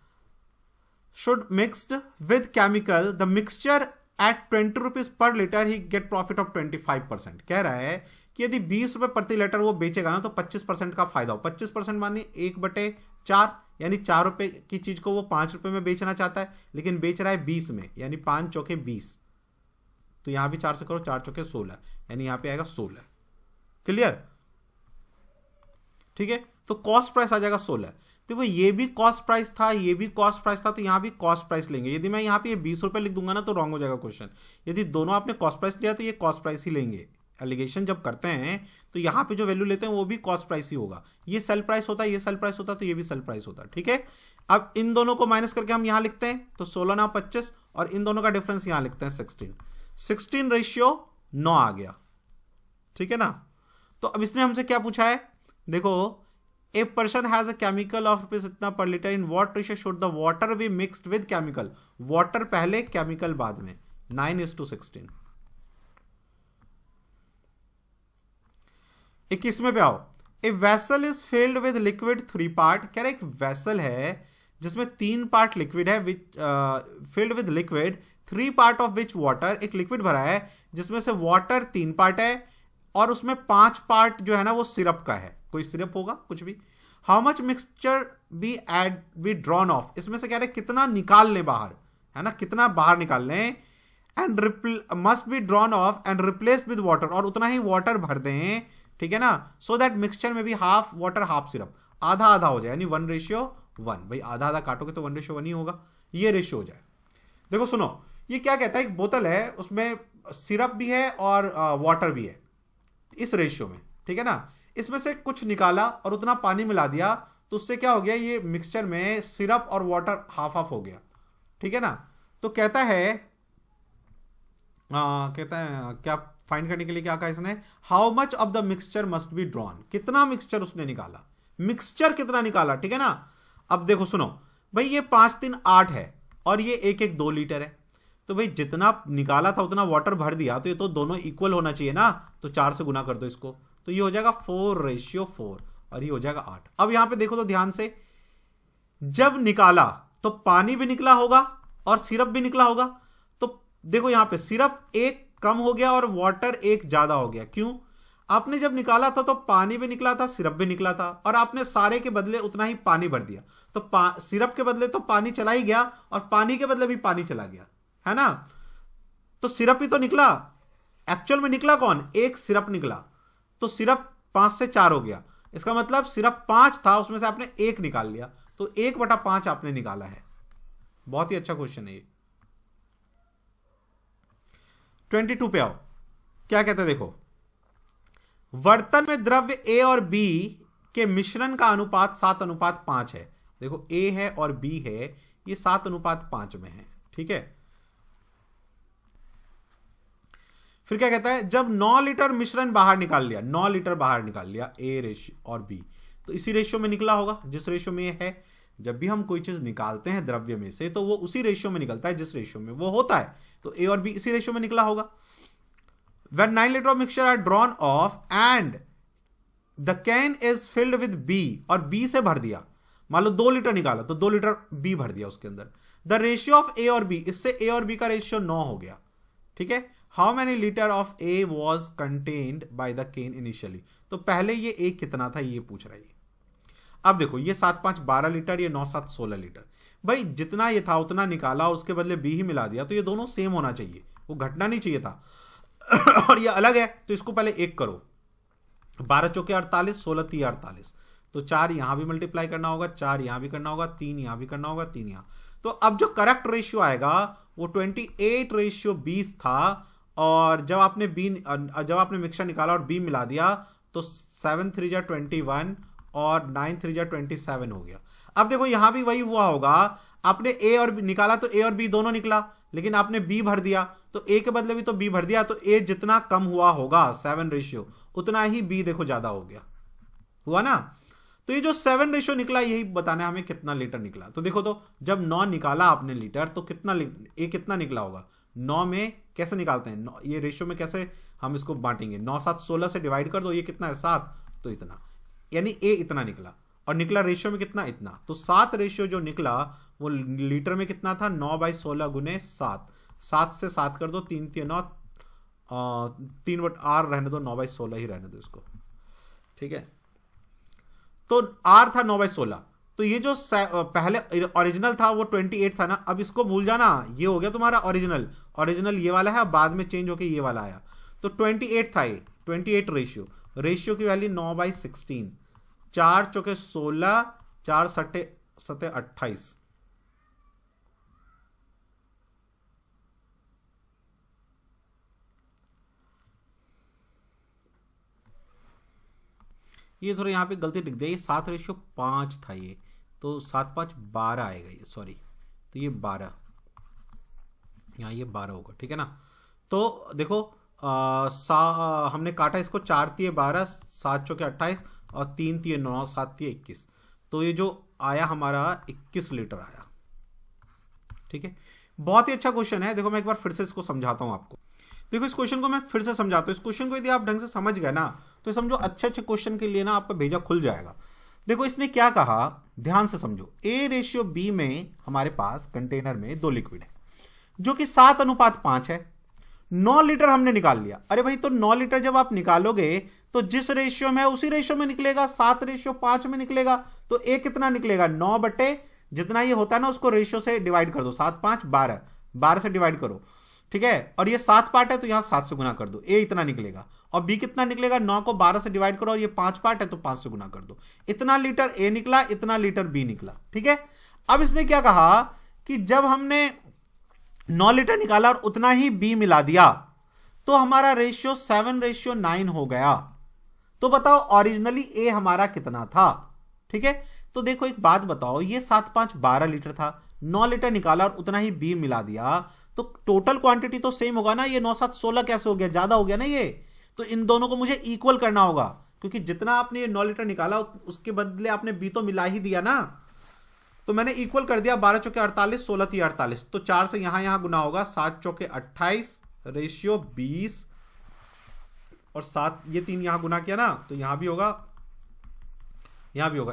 should mixed with chemical, the mixture eight 20 rupees per litre, he gate profit of 25%। कह रहा है कि यदि 20 रुपए प्रति लीटर वो बेचेगा ना तो 25% का फायदा हो, 25% मानी 1/4, यानी 4 रुपए की चीज को वो 5 रुपए में बेचना चाहता है, लेकिन बेच रहा है 20 में, यानी 5 चौके 20, तो यहां भी 4 से करो, 4 चौके 16, यानी यहां पे आएगा 16। क्लियर, ठीक है, तो कॉस्ट प्राइस आ जाएगा 16। देखो ये भी कॉस्ट प्राइस था, ये भी कॉस्ट प्राइस था, तो यहां भी कॉस्ट प्राइस लेंगे। यदि मैं यहां पे ये 20 रुपए लिख दूंगा ना तो रॉन्ग हो जाएगा क्वेश्चन। यदि दोनों आपने कॉस्ट प्राइस लिया तो ये कॉस्ट प्राइस ही लेंगे। एलिगेशन जब करते हैं तो यहां पे जो वैल्यू लेते हैं वो भी कॉस्ट प्राइस ही होगा। ये सेल प्राइस होता है, ये सेल प्राइस होता है, तो ये भी सेल प्राइस होता है, ठीक है। अब इन दोनों को माइनस करके हम यहां लिखते हैं तो 16 ना 25, और इन दोनों का डिफरेंस यहां लिखते हैं 16 रेशियो 9 आ गया, ठीक है ना। तो अब इसने हमसे क्या पूछा है, देखो a person has a chemical of rupees इतना पर litre, in what ratio should the water be mixed with chemical, water पहले केमिकल बाद में, 9:16। 21वें पे आओ। A vessel is filled with liquid 3 part, कह रहे एक वेसल है जिसमें 3 पार्ट लिक्विड है, filled with liquid 3 part of which water, एक लिक्विड भरा है जिसमें से वाटर 3 पार्ट है और उसमें 5 पार्ट जो है ना वो सिरप का है, कोई सिरप होगा कुछ भी। How much mixture be drawn of, इसमें से कह रहे कितना निकाल ले बाहर, है ना, कितना बाहर निकाल लें, and must be drawn of and replaced with water, और उतना ही वाटर भर दें, ठीक है ना, सो दैट मिक्सचर में भी हाफ वाटर हाफ सिरप, आधा आधा हो जाए, यानी 1:1। भाई आधा आधा काटोगे तो 1:1 ही होगा, ये रेशियो हो जाए। देखो सुनो, ये क्या कहता है, एक बोतल है उसमें सिरप भी है और वाटर भी है इस रेशियो में, ठीक है ना। इसमें से कुछ निकाला और उतना पानी मिला दिया, तो उससे क्या हो गया, ये मिक्सचर में सिरप और वाटर हाफ हाफ हो गया, ठीक है ना। तो कहता है क्या फाइंड करने के लिए क्या कहा इसने, how much of the mixture must be drawn, कितना मिक्सचर उसने निकाला, मिक्सचर कितना निकाला, ठीक है ना। अब देखो सुनो भाई, ये 5 3 8 है और ये 1 1 2 लीटर है, तो भाई जितना निकाला था उतना वाटर भर दिया, तो ये तो दोनों इक्वल होना चाहिए ना, तो 4 से गुना कर दो इसको, तो ये हो जाएगा 4:4 और ये हो जाएगा 8। अब यहां पे देखो तो ध्यान से, जब निकाला तो पानी भी निकला होगा और सिरप भी निकला होगा, तो देखो यहां पे सिरप 1 कम हो गया और वाटर 1 ज्यादा हो गया। क्यों? आपने जब निकाला था तो पानी भी निकला था, सिरप भी निकला था, और आपने सारे के बदले उतना ही पानी भर दिया, तो सिरप के बदले तो पानी चला ही गया और पानी के बदले भी पानी चला गया, है ना। तो सिरप ही तो निकला, एक्चुअल में निकला कौन, 1 सिरप निकला, तो सिरप 5 से 4 हो गया, इसका मतलब सिरप 5 था, उसमें से आपने 1 निकाल लिया, तो 1/5 आपने निकाला है। बहुत ही अच्छा क्वेश्चन है ये। 22 पे आओ, क्या कहते हैं देखो, वर्तन में द्रव्य ए और बी के मिश्रण का अनुपात 7:5 है। देखो ए है और बी है, ये 7:5 में है, ठीक है। फिर क्या कहता है, जब 9 लीटर मिश्रण बाहर निकाल लिया, 9 लीटर बाहर निकाल लिया ए रेशियो और बी, तो इसी रेशियो में निकला होगा जिस रेशियो में ये है। जब भी हम कोई चीज निकालते हैं द्रव्य में से, तो वो उसी रेशियो में निकलता है जिस रेशियो में वो होता है, तो ए और बी इसी रेशियो में निकला होगा। When 9 liters of mixture are drawn off and the can is filled with B, और B से भर दिया, मान लो 2 लीटर निकाला तो 2 लीटर B भर दिया उसके अंदर, द रेशियो ऑफ A और B, इससे A और B का रेशियो 9 हो गया, ठीक है। How many litre of A was contained by the can initially, तो पहले ये A कितना था ये पूछ रहा है। अब देखो ये 7 5 12 लीटर, ये 9 7 16 लीटर, भाई जितना ये था उतना निकाला और उसके बदले B ही मिला दिया, तो ये दोनों सेम होना चाहिए, वो घटना नहीं चाहिए था और ये अलग है, तो इसको पहले 1 करो, 12 चौके 48, 16 3 48, तो 4 यहां भी मल्टीप्लाई करना होगा, 4 यहां भी करना होगा, 3 यहां भी करना होगा, 3 यहां। तो अब जो करेक्ट रेशियो आएगा वो 28:20 था, और जब आपने मिक्सचर निकाला और बी मिला दिया तो 7 3 जा 21 और 9 3 जा 27 हो गया। अब देखो यहां भी वही हुआ होगा, आपने ए और बी निकाला तो ए और बी दोनों निकला, लेकिन आपने बी भर दिया तो ए के बदले भी तो बी भर दिया, तो ए जितना कम हुआ होगा 7 रेशियो, उतना ही बी देखो ज्यादा हो गया, हुआ ना। तो ये जो 7 रेशियो निकला यही बताना है हमें कितना लीटर निकला। तो देखो तो जब 9 निकाला आपने लीटर, तो ए कितना निकला होगा, 9 में कैसे निकालते हैं, ये रेशियो में कैसे हम इसको बांटेंगे, 9 7 16 से डिवाइड कर दो, ये कितना है 7, तो इतना, यानी ए इतना निकला, और निकला रेशियो में कितना, इतना, तो 7 रेशियो जो निकला वो लीटर में कितना था, 9/16 गुने 7, 7 से 7 कर दो, 3 3 9, 3/r रहने दो, 9/16 ही रहने दो इसको, ठीक है। तो r था 9/16, तो ये जो पहले ओरिजिनल था वो 28 था ना, अब इसको भूल जाना, ये हो गया तुम्हारा ओरिजिनल ये वाला है, बाद में चेंज होके ये वाला आया, तो 28 था ये, 28 रेशियो की वैल्यू 9/16, 4 चौके 16, 4 सटे 28, ये थोड़ा यहाँ पे गलती दिख गई, 7:5 था ये, तो 7 5 12 आएगा ये, सॉरी, तो ये 12, यहाँ ये 12 होगा, ठीक है ना। तो देखो हमने काटा इसको, 4 3 12, 7 चौके 28 और 3 3 9, 7 3 21, तो ये जो आया हमारा 21 लीटर आया, ठीक है। बहुत ही अच्छा क्वेश्चन है। देखो मैं एक बार फिर से इसको समझाता हूं आपको, देखो इस क्वेश्चन को मैं फिर से समझाता हूं। इस क्वेश्चन को यदि आप ढंग से समझ गए ना, तो समझो अच्छे क्वेश्चन के लिए ना आपका भेजा खुल जाएगा। देखो इसने क्या कहा, ध्यान से समझो, A:B में हमारे पास कंटेनर में 2 लिक्विड है जो कि 7:5 है, 9 लीटर हमने निकाल लिया। अरे भाई तो 9 लीटर जब आप निकालोगे तो जिस रेशियो में है उसी रेशियो में निकलेगा, 7:5 में निकलेगा, तो A कितना निकलेगा, 9 बटे जितना ये होता है ना उसको रेशियो से डिवाइड कर दो, 7 5 12, 12 से डिवाइड करो, ठीक है। और ये 7 पार्ट है तो यहां 7 से गुना कर दो, A इतना निकलेगा, और B कितना निकलेगा, 9 को 12 से डिवाइड करो, और ये 5 पार्ट है तो 5 से गुना कर दो, इतना लीटर A निकला, इतना लीटर B निकला, ठीक है। अब इसने क्या कहा कि जब हमने 9 लीटर निकाला और उतना ही B मिला दिया, तो हमारा रेशियो 7:9 हो गया। तो बताओ ओरिजिनली ए हमारा कितना था। ठीक है, तो देखो एक बात बताओ, ये 7 5 12 लीटर था, 9 लीटर निकाला और उतना ही बी मिला दिया, तो टोटल क्वांटिटी तो सेम होगा ना। ये 9 7 16 कैसे हो गया, ज्यादा हो गया ना ये। तो इन दोनों को मुझे इक्वल करना होगा, क्योंकि जितना आपने ये 9 लीटर निकाला उसके बदले आपने बी तो मिला ही दिया ना। तो मैंने इक्वल कर दिया, 12 चौके 48, 16 थी 48, तो 4 से यहां गुना होगा, 7 चौके 28 रेशियो 20 और 7 ये 3 यहां गुना किया ना, तो यहां भी होगा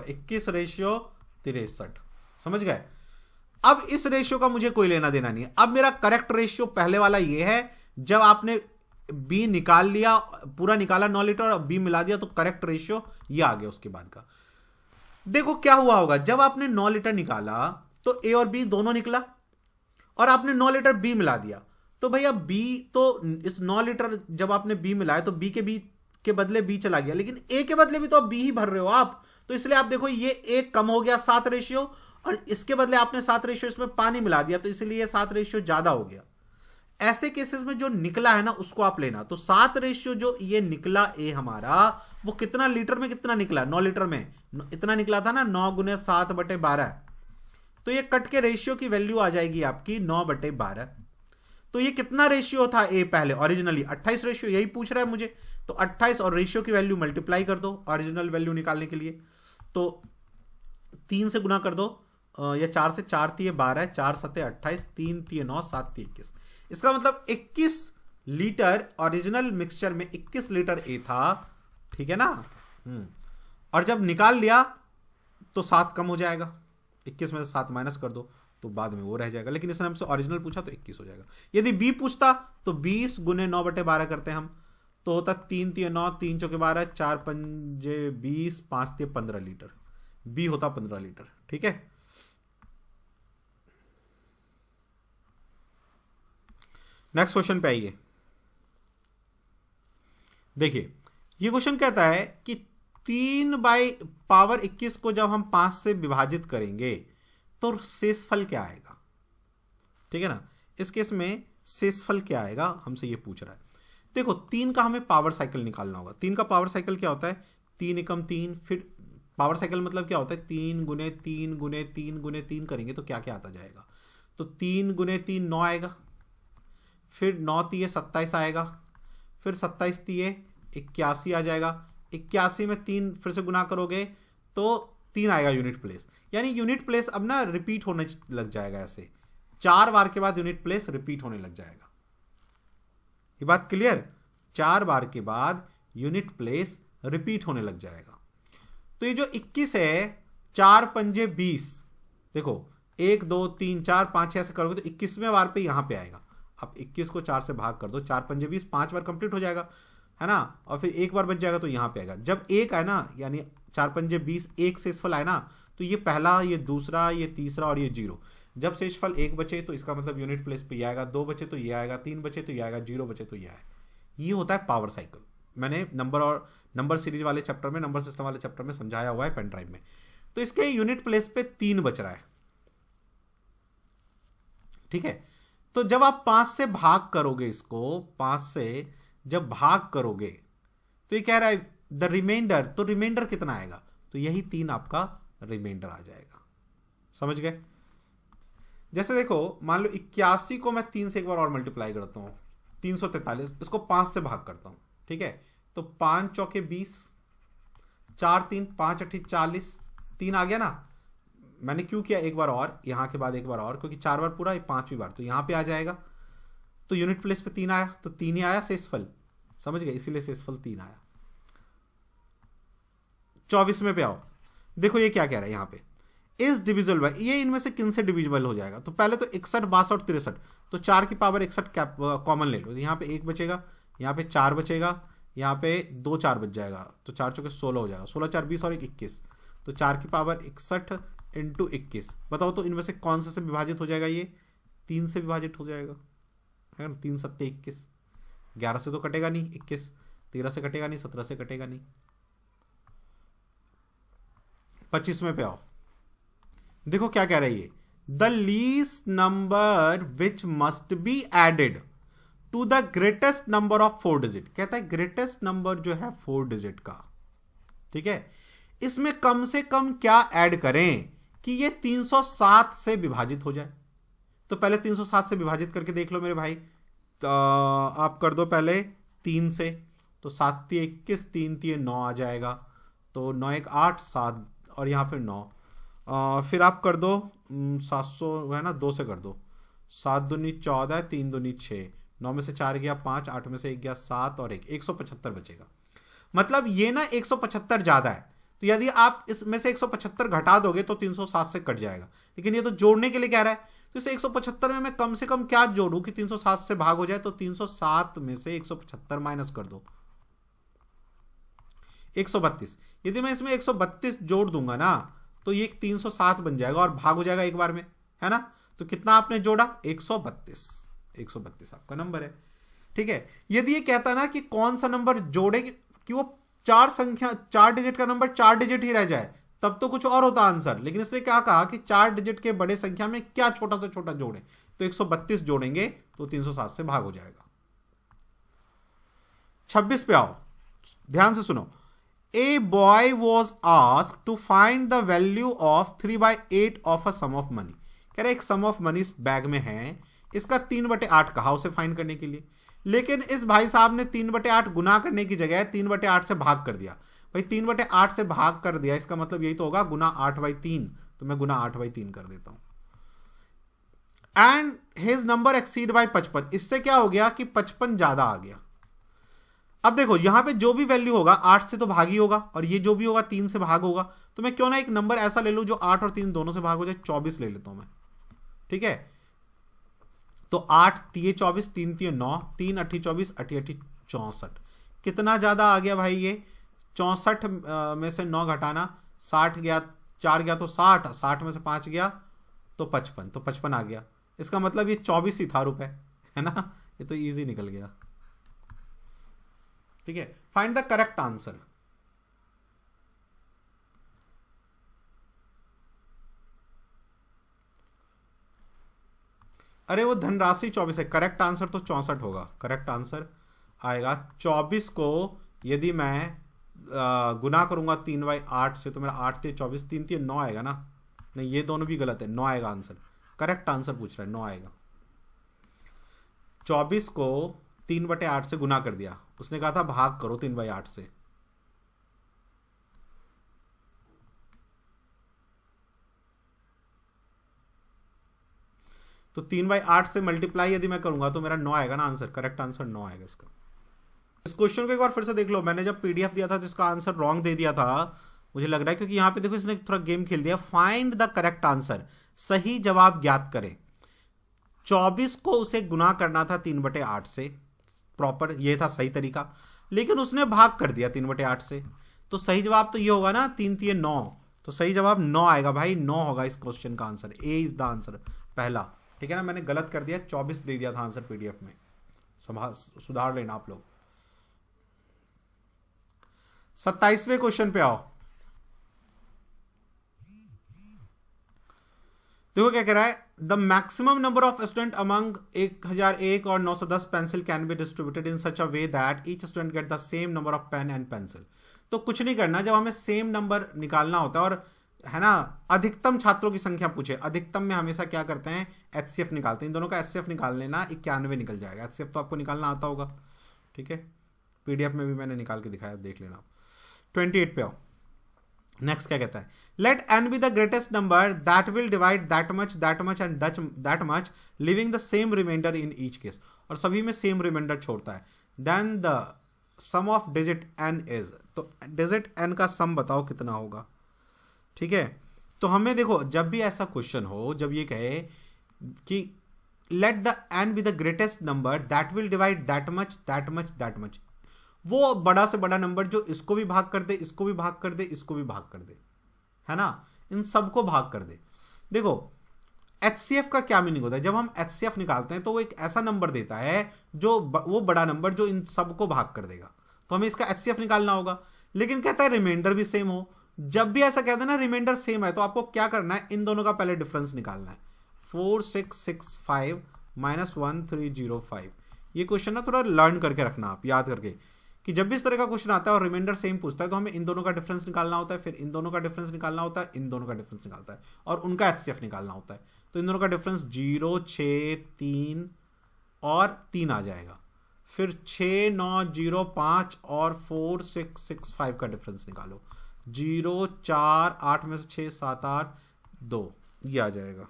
21 रेशियो 63। समझ गए। अब इस रेशियो का मुझे कोई लेना देना नहीं है। अब मेरा करेक्ट रेशियो पहले वाला ये है, जब आपने बी निकाल लिया, पूरा निकाला 9 लीटर और बी मिला दिया, तो करेक्ट रेशियो ये आ गया। उसके बाद का देखो क्या हुआ होगा, जब आपने 9 लीटर निकाला तो ए और बी दोनों निकला, और आपने 9 लीटर बी मिला दिया, तो भैया बी तो इस 9 लीटर जब आपने बी मिलाया तो बी के बदले बी चला गया, लेकिन ए के बदले भी तो अब बी ही भर रहे हो आप। तो इसलिए आप देखो ये एक कम हो गया 7 रेशियो, और इसके बदले आपने 7 रेशियो इसमें पानी मिला दिया, तो इसलिए ये 7 रेशियो ज्यादा हो गया। ऐसे केसेस में जो निकला है ना उसको आप लेना। तो 7 रेशियो जो ये निकला ए हमारा, वो कितना लीटर में कितना निकला, 9 लीटर में इतना निकला था ना, 9 गुने 7/12। तो ये कट के रेशियो की वैल्यू आ जाएगी आपकी 9/12। तो ये कितना रेशियो था ए पहले ओरिजिनली, 28 रेशियो, यही पूछ रहा है मुझे। तो 28 और रेशियो की वैल्यू मल्टीप्लाई कर दो ओरिजिनल वैल्यू निकालने के लिए। तो 3 से गुना कर दो, या 4 से, 4 थी 12, 4 7 28, 3 थी 9, 7 थी 21। इसका मतलब 21 लीटर ओरिजिनल मिक्सचर में 21 लीटर ए था। ठीक है ना। और जब निकाल लिया तो 7 कम हो जाएगा, 21 में से 7 माइनस कर दो तो बाद में वो रह जाएगा। लेकिन इसने हमसे ओरिजिनल पूछा तो 21 हो जाएगा। यदि बी पूछता तो 20 गुने 9/12 करते हैं हम, तो होता 3 3 9, 3 चौके 12, 4 पंजे 20, 5 3 15 लीटर। बी होता 15 लीटर। ठीक है। नेक्स्ट क्वेश्चन पे आइए। देखिए ये क्वेश्चन कहता है कि 3/21 को जब हम 5 से विभाजित करेंगे तो शेषफल क्या आएगा। ठीक है ना। इस केस में शेषफल क्या आएगा हमसे ये पूछ रहा है। देखो 3 का हमें पावर साइकिल निकालना होगा। 3 का पावर साइकिल क्या होता है, 3 एकम 3, फिर पावर साइकिल मतलब क्या होता है, 3 गुने 3 गुने 3 गुने 3 करेंगे तो क्या क्या आता जाएगा। तो 3 गुने 3 9 आएगा, फिर 9 तिये 27 आएगा, फिर 27 तिये 81 आ जाएगा। 81 में 3 फिर से गुना करोगे तो 3 आएगा यूनिट प्लेस। यानी यूनिट प्लेस अब ना रिपीट होने लग जाएगा। ऐसे 4 बार के बाद यूनिट प्लेस रिपीट होने लग जाएगा। ये बात क्लियर। 4 बार के बाद यूनिट प्लेस रिपीट होने लग जाएगा। तो ये जो 21 है, 4 पंजे 20, देखो 1 2 3 4 5 ऐसे करोगे तो 21वें बार पे यहां पे आएगा। अब 21 को 4 से भाग कर दो, 4 पंजे 20, 5 बार कंप्लीट हो जाएगा, है ना। और फिर एक बार बच जाएगा तो यहां पे आएगा। जब एक आए ना, यानी 4 पंजे 20, एक शेषफल आए ना, तो ये पहला, ये दूसरा, ये तीसरा और ये 0। जब शेषफल 1 बचे तो इसका मतलब यूनिट प्लेस पे ये आएगा, 2 बचे तो ये आएगा, 3 बचे तो ये आएगा, 0 बचे तो ये आएगा। ये होता है पावर साइकिल। मैंने नंबर सीरीज वाले चैप्टर में, नंबर सिस्टम वाले चैप्टर में समझाया हुआ है पेन ड्राइव में। तो इसके यूनिट प्लेस पे 3 बच रहा है। ठीक है। तो जब आप 5 से भाग करोगे, इसको 5 से जब भाग करोगे तो ये कह रहा है द रिमाइंडर, तो रिमाइंडर कितना आएगा, तो यही 3 आपका रिमाइंडर आ जाएगा। समझ गए। जैसे देखो मान लो 81 को मैं 3 से एक बार और मल्टीप्लाई करता हूं, 343, इसको 5 से भाग करता हूं। ठीक है। तो 5 चौके 20, 4 3 5 8 40, 3 आ गया ना। मैंने क्यों किया एक बार और, यहां के बाद एक बार और, क्योंकि 4 बार पूरा, 5वीं बार तो यहां पे आ जाएगा। तो यूनिट प्लेस पे 3 आया, तो 3 ही आया शेषफल। समझ गए, इसीलिए शेषफल 3 आया। 24वें पे आओ। देखो ये क्या कह रहा है यहाँ पे, इज डिविजिबल बाय, ये इनमें से किन से डिविजिबल हो जाएगा। तो पहले तो 61 62 63, तो 4 की पावर 61 कॉमन ले लो। यहाँ पे 1 बचेगा, यहाँ पे 4 बचेगा, यहाँ पे 2 4 बच जाएगा, तो 4 चौके 16 हो जाएगा, 16 4 20 और 1 21, तो 4 की पावर 61 इंटू 21। बताओ तो इनमें से कौन से विभाजित हो जाएगा, ये 3 से विभाजित हो जाएगा, है ना। 3 7 21, 11 से तो कटेगा नहीं, 21 13 से कटेगा नहीं, 17 से कटेगा नहीं। 25वें पे आओ। देखो क्या कह रही है, the least number which must be added to the greatest number of 4 digit. कहता है ग्रेटेस्ट नंबर जो है 4 डिजिट का, ठीक है, इसमें कम से कम क्या ऐड करें कि ये 307 से विभाजित हो जाए। तो पहले 307 से विभाजित करके देख लो मेरे भाई। तो आप कर दो पहले 3 से, तो 7 × 21, 3 × 9 आ जाएगा। तो 9 × 1 8, 7 और यहाँ फिर 9। फिर आप कर दो 700 है ना, 2 से कर दो। 7 दूनी 14, 3 दूनी 6, 9 में से 4 गया 5, 8 में से 1 गया 7 और 1, 175 बचेगा। मतलब ये ना 175 ज़्यादा है, तो यदि आप इसमें से 175 घटा दोगे तो 307 से कट जाएगा। लेकिन ये तो जोड़ने के लिए कह रहा है, तो इसे 175 में मैं कम से कम क्या जोड़ूं कि 307 से भाग हो जाए। तो 307 में से 175 माइनस कर दो, 132। यदि मैं इसमें 132 जोड़ दूंगा ना तो ये 307 बन जाएगा और भाग हो जाएगा एक बार में, है ना। तो कितना आपने जोड़ा, 132। 132 आपका नंबर है, ठीक है। यदि ये कहता ना कि कौन सा नंबर जोड़े कि वो 4 डिजिट का नंबर 4 डिजिट ही रह जाए, तब तो कुछ और होता आंसर। लेकिन इसने क्या कहा कि 4 डिजिट के बड़े संख्या में क्या छोटा से छोटा जोड़े, तो 132 जोड़ेंगे तो 307 से भाग हो जाएगा। 26 पे आओ, ध्यान से सुनो। A boy was asked to find the value of 3/8 of a sum of money। कह रहे एक सम ऑफ मनी इस बैग में है, इसका 3/8 कहा उसे फाइंड करने के लिए। लेकिन इस भाई साहब ने 3/8 गुना करने की जगह 3/8 से भाग कर दिया। भाई 3/8 से भाग कर दिया, इसका मतलब यही तो होगा गुना 8/3। तो मैं गुना 8/3 कर देता हूं। And his number exceed by 55। इससे क्या हो गया कि 55 ज्यादा आ गया। अब देखो यहां पे जो भी वैल्यू होगा 8 से तो भाग ही होगा, और ये जो भी होगा 3 से भाग होगा। तो मैं क्यों ना एक नंबर ऐसा ले लूं जो 8 और 3 दोनों से भाग हो जाए। 24 ले लेता हूं मैं, ठीक है। तो 8 × 24, 3 × 9, 3 × 8 24, 8 × 8 64। कितना ज्यादा आ गया भाई ये, 64 में से 9 घटाना, 60 गया, 4 गया तो 60, 60 में से 5 गया तो 55, तो 55 आ गया। इसका मतलब ये 24 ही था रुपए, है ना। ये तो इजी निकल गया, ठीक है। Find the correct answer. अरे वो धनराशि 24 है, करेक्ट आंसर तो 64 होगा। करेक्ट आंसर आएगा 24 को यदि मैं गुना करूंगा 3/8 से, तो मेरा 8 × 24, 3 × 9 आएगा ना। नहीं, ये दोनों भी गलत है, 9 आएगा आंसर। करेक्ट आंसर पूछ रहा है, 9 आएगा। 24 को 3/8 से गुना कर दिया, उसने कहा था भाग करो 3/8 से। तो 3/8 से मल्टीप्लाई यदि मैं करूंगा तो मेरा 9 आएगा ना आंसर। करेक्ट आंसर 9 आएगा इसका। इस क्वेश्चन को एक बार फिर से देख लो। मैंने जब पीडीएफ दिया था तो इसका आंसर रॉन्ग दे दिया था, मुझे लग रहा है, क्योंकि यहां पे देखो इसने थोड़ा गेम खेल दिया। फाइंड द करेक्ट आंसर, सही जवाब ज्ञात करें। 24 को उसे गुना करना था 3/8 से, प्रॉपर ये था सही तरीका, लेकिन उसने भाग कर दिया 3/8 से। तो सही जवाब तो ये होगा ना, 3 × 9। तो सही जवाब 9 आएगा भाई, 9 होगा इस क्वेश्चन का answer. A is the answer पहला, ठीक है ना। मैंने गलत कर दिया, 24 दे दिया था आंसर पीडीएफ में, सुधार लेना आप लोग। 27वें क्वेश्चन पे आओ। देखो क्या कह रहा है, the maximum number of student among 1001 और 910 pencil can be distributed in such a way that each student get the same number of pen and pencil. तो कुछ नहीं करना, जब हमें सेम नंबर निकालना होता है, और है ना, अधिकतम छात्रों की संख्या पूछे, अधिकतम में हमेशा क्या करते हैं, एचसीएफ निकालते हैं। इन दोनों का एचसीएफ निकाल लेना, 91 निकल जाएगा। एचसीएफ तो आपको निकालना आता होगा, ठीक है। पीडीएफ में भी मैंने निकाल के दिखाया, देख लेना। 28 पे आओ। नेक्स्ट क्या कहता है, let n be the greatest number that will divide that much and that much living the same remainder in each case. और सभी में सेम रिमाइंडर छोड़ता है। Then the sum of digit n is, तो डिजिट n का सम बताओ कितना होगा, ठीक है। तो हमें देखो, जब भी ऐसा क्वेश्चन हो, जब ये कहे कि let the n be the greatest number that will divide that much, वो बड़ा से बड़ा नंबर जो इसको भी भाग कर दे, इसको भी भाग कर दे, इसको भी भाग कर दे, है ना, इन सबको भाग कर दे। देखो एचसीएफ का क्या मीनिंग होता है, जब हम एचसीएफ निकालते हैं तो वो एक ऐसा नंबर देता है जो वो बड़ा नंबर जो इन सबको भाग कर देगा। तो हमें इसका एचसीएफ निकालना होगा, लेकिन कहता है रिमाइंडर भी सेम हो। जब भी ऐसा कहते हैं ना रिमाइंडर सेम है, तो आपको क्या करना है, इन दोनों का पहले डिफरेंस निकालना है। 4665 -1305। ये क्वेश्चन ना थोड़ा लर्न करके रखना आप, याद करके कि जब भी इस तरह का क्वेश्चन आता है और रिमाइंडर सेम पूछता है तो हमें इन दोनों का डिफरेंस निकालना होता है, फिर इन दोनों का डिफरेंस निकालना होता है, इन दोनों का डिफरेंस निकालता है और उनका HCF निकालना होता है। तो इन दोनों का डिफरेंस 0, 6, 3 और 3 आ जाएगा। फिर 6, 9, 0, 5 और 4, 6, 6, 5 का डिफरेंस निकालो। 0, 4, 8 में से 6, 7, 8, 2 ये आ जाएगा।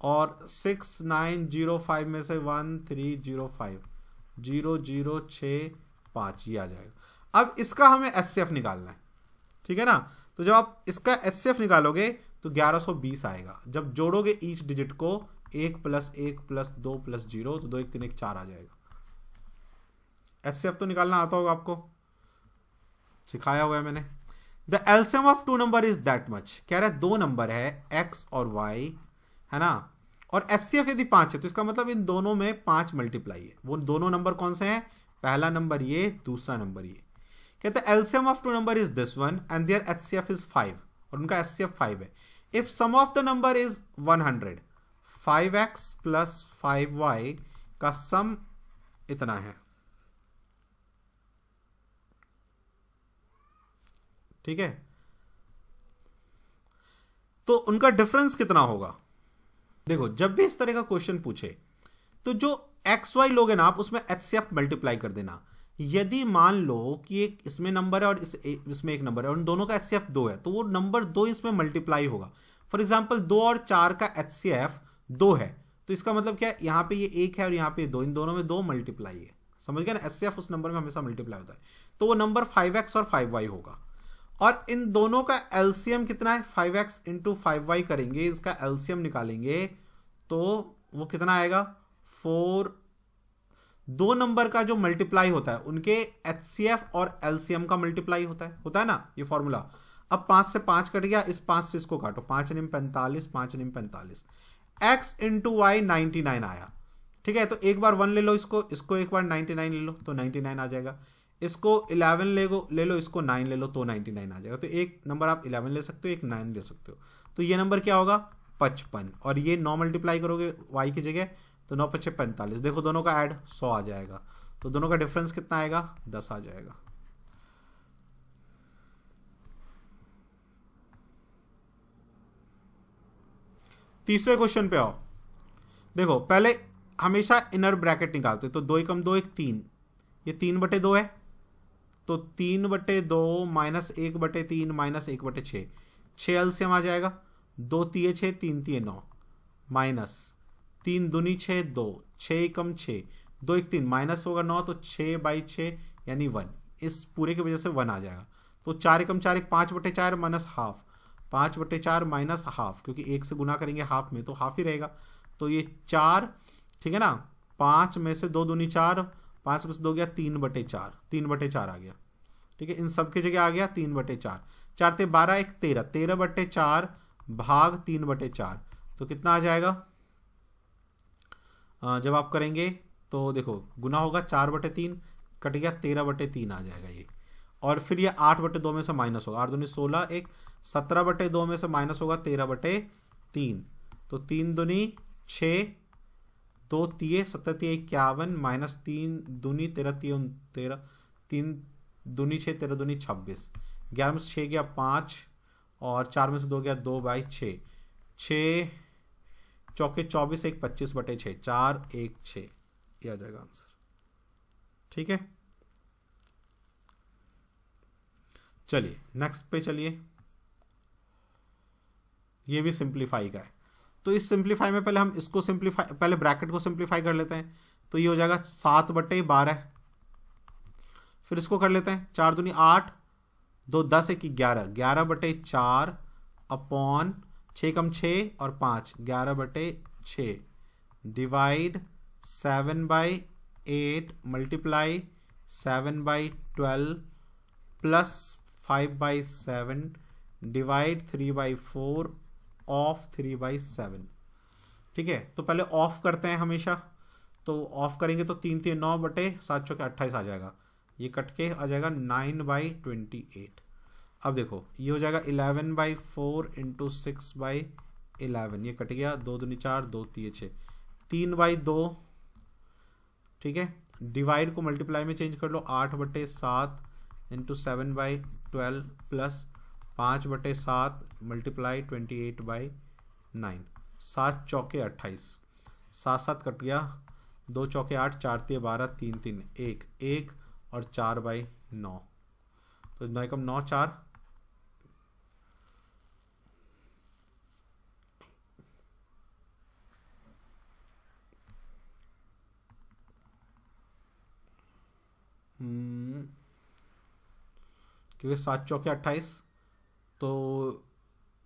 और 6, 9, 0, 5 में से 1, 3, 0, 5, 0, 0, 6, 5 ये आ जाएगा। अब इसका हमें HCF निकालना है, ठीक है ना। तो जब आप इसका HCF निकालोगे तो 1120 आएगा। जब जोड़ोगे ईच डिजिट को 1 + 1 + 2 + 0 तो 2 1 3 1 4 आ जाएगा। HCF तो निकालना आता होगा, आपको सिखाया हुआ है मैंने। The LCM of two number is that much, कह रहा है 2 नंबर है x और y, है ना, और HCF यदि 5 है तो इसका मतलब इन दोनों में 5 मल्टीप्लाई है। वो दोनों नंबर कौन से हैं? पहला नंबर ये, दूसरा नंबर ये। कहते हैं LCM of two number is this one and their HCF is 5 और उनका HCF 5 है। If sum of the number is 100, 5x + 5y का सम इतना है, ठीक है। तो उनका डिफरेंस कितना होगा? देखो जब भी इस तरह का क्वेश्चन पूछे तो जो XY लोगे ना आप, उसमें HCF मल्टीप्लाई कर देना। यदि मान लो कि एक इसमें नंबर है और इसमें एक नंबर है और उन दोनों का HCF 2 है तो वो नंबर 2 इसमें मल्टीप्लाई होगा। फॉर एग्जाम्पल 2 और 4 का HCF 2 है तो इसका मतलब क्या है, यहाँ पे ये 1 है और यहाँ पे 2, इन दोनों में 2 मल्टीप्लाई है। समझ गया ना, HCF उस नंबर में हमेशा मल्टीप्लाई होता है। तो वो नंबर 5x और 5y होगा। और इन दोनों का LCM कितना है? 5x × 5y करेंगे, इसका LCM निकालेंगे तो वो कितना आएगा? 4। 2 नंबर का जो मल्टीप्लाई होता है उनके HCF और LCM का मल्टीप्लाई होता है ना, ये फॉर्मूला। अब 5 से 5 कट गया, इस 5 से इसको काटो, 5 × 45, 5 × 45, x × y 99 आया, ठीक है। तो एक बार 1 ले लो, इसको एक बार 99 ले लो तो 99 आ जाएगा। इसको 11 ले लो, इसको 9 ले लो तो 99 आ जाएगा। तो एक नंबर आप 11 ले सकते हो, एक 9 ले सकते हो। तो ये नंबर क्या होगा? 55। और ये 9 मल्टीप्लाई करोगे y की जगह तो 9 × 5 = 45। देखो दोनों का ऐड 100 आ जाएगा। तो दोनों का डिफरेंस कितना आएगा? 10 आ जाएगा। तीसरे क्वेश्चन पे आओ। देखो पहले हमेशा इनर ब्रैकेट निकालते, तो 2 × 2 = 3, ये 3/2 है तो 3/2 - 1/3 - 1/6, 6 LCM आ जाएगा। 2 × 6 = 3 × 9 माइनस 3 दूनी 6, 2, 6 × 6, 2 × 3 माइनस होगा 9 तो 6/6 यानी 1, इस पूरे की वजह से 1 आ जाएगा। तो 4 × 4 = 5/4 माइनस हाफ, 5/4 माइनस हाफ, क्योंकि 1 से गुना करेंगे हाफ में तो हाफ ही रहेगा। तो ये 4, ठीक है ना, 5 में से 2 दूनी 4, 5 में से 2 गया 3/4, 3/4 आ गया, ठीक है। इन सब की जगह आ गया 3/4, 4 × 12 = 13, 13/4 भाग 3/4 तो कितना आ जाएगा? जब आप करेंगे तो देखो गुना होगा 4/3, कट गया 13/3 आ जाएगा ये। और फिर ये 8/2 में से माइनस होगा, 8 दूनी 16, 1 17/2 में से माइनस होगा 13/3, तो 3 दूनी 6, 2 तिये 7 तिये 51 माइनस 3 दूनी 13 तिये 13, 3 दूनी 6, 13 दूनी 26, 11 में से 6 गया 5 और 4 में से 2 गया 2/6, 6 चौके 24, 1 25/6, 4 1 6 ये आ जाएगा आंसर, ठीक है। चलिए नेक्स्ट पे चलिए, ये भी सिंप्लीफाई का है। तो इस सिंप्लीफाई में पहले हम इसको पहले ब्रैकेट को सिंप्लीफाई कर लेते हैं। तो ये हो जाएगा 7/12, फिर इसको कर लेते हैं 4 दूनी 8, 2 10 1 11, 11/4 अपॉन 6 × 6 और 5, 11/6 divide 7/8 multiply 7/12 plus 5/7 divide 3/4 of 3/7, ठीक है। तो पहले ऑफ करते हैं हमेशा, तो ऑफ करेंगे तो 3 3 9/7 × 28 आ जाएगा, ये कट के आ जाएगा 9/28। अब देखो ये हो जाएगा 11/4 × 6/11, ये कट गया, 2 दूनी 4, 2 तिये 6, 3/2, ठीक है। डिवाइड को मल्टीप्लाई में चेंज कर लो, 8/7 इंटू 7/12 प्लस 5/7 मल्टीप्लाई 28/9, 7 चौके 28, 7 कट गया, 2 चौके 8, 4 तिये 12, 3 3 1 और 4/9, तो 9 एकम 9 4, क्योंकि 7 चौके 28, तो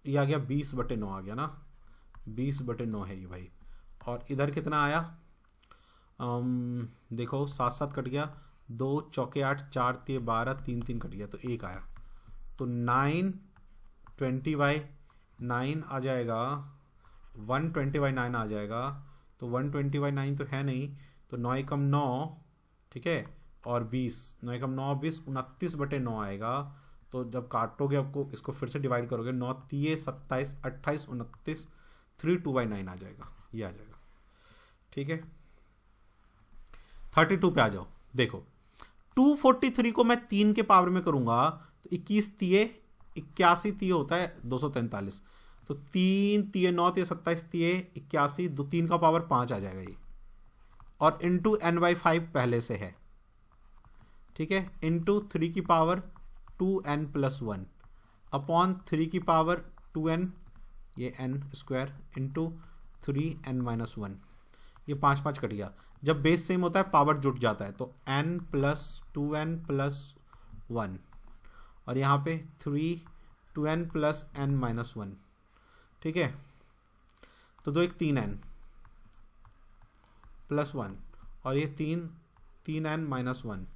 ये आ गया 20/9 आ गया ना, 20/9 है ये भाई। और इधर कितना आया, देखो 7 7 कट गया, 2 चौके 8, 4 तिये 12, 3 3 कट गया, तो 1 आया, तो 9 20/9 आ जाएगा, 120/9 आ जाएगा, तो 120/9 तो है नहीं, तो 9 एकम 9, ठीक है, और 20, 9 एकम 9 20, 29/9 आएगा। तो जब काटोगे आपको इसको फिर से डिवाइड करोगे, 9 तिये 27, 28, 29, 3 2/9 आ जाएगा, ये आ जाएगा, ठीक है। 32 पे आ जाओ, देखो 243 को मैं 3 के पावर में करूंगा तो 21 तिये 81 तिये होता है 243, तो 3 तिये 9 तिये 27 तिये 81, 3 का पावर 5 आ जाएगा ये, और इंटू n/5 पहले से है, ठीक है, इंटू 3 की पावर 2n+1 अपॉन 3 की पावर 2n, ये n² इंटू 3n-1, ये 5 5 कट गया। जब बेस सेम होता है पावर जुट जाता है, तो n+2n+1, और यहाँ पे 2n+n-1, ठीक है, तो 2 1 3n+1, और ये 3n-1,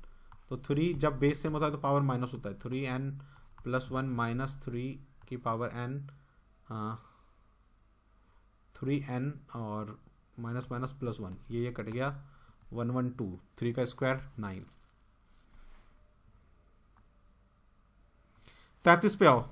तो 3 जब बेस सेम होता है तो पावर माइनस होता है, 3n+1 माइनस 3 की पावर n, 3n और माइनस माइनस +1, ये कट गया, 112, 3 का स्क्वायर 9। 33 पे आओ,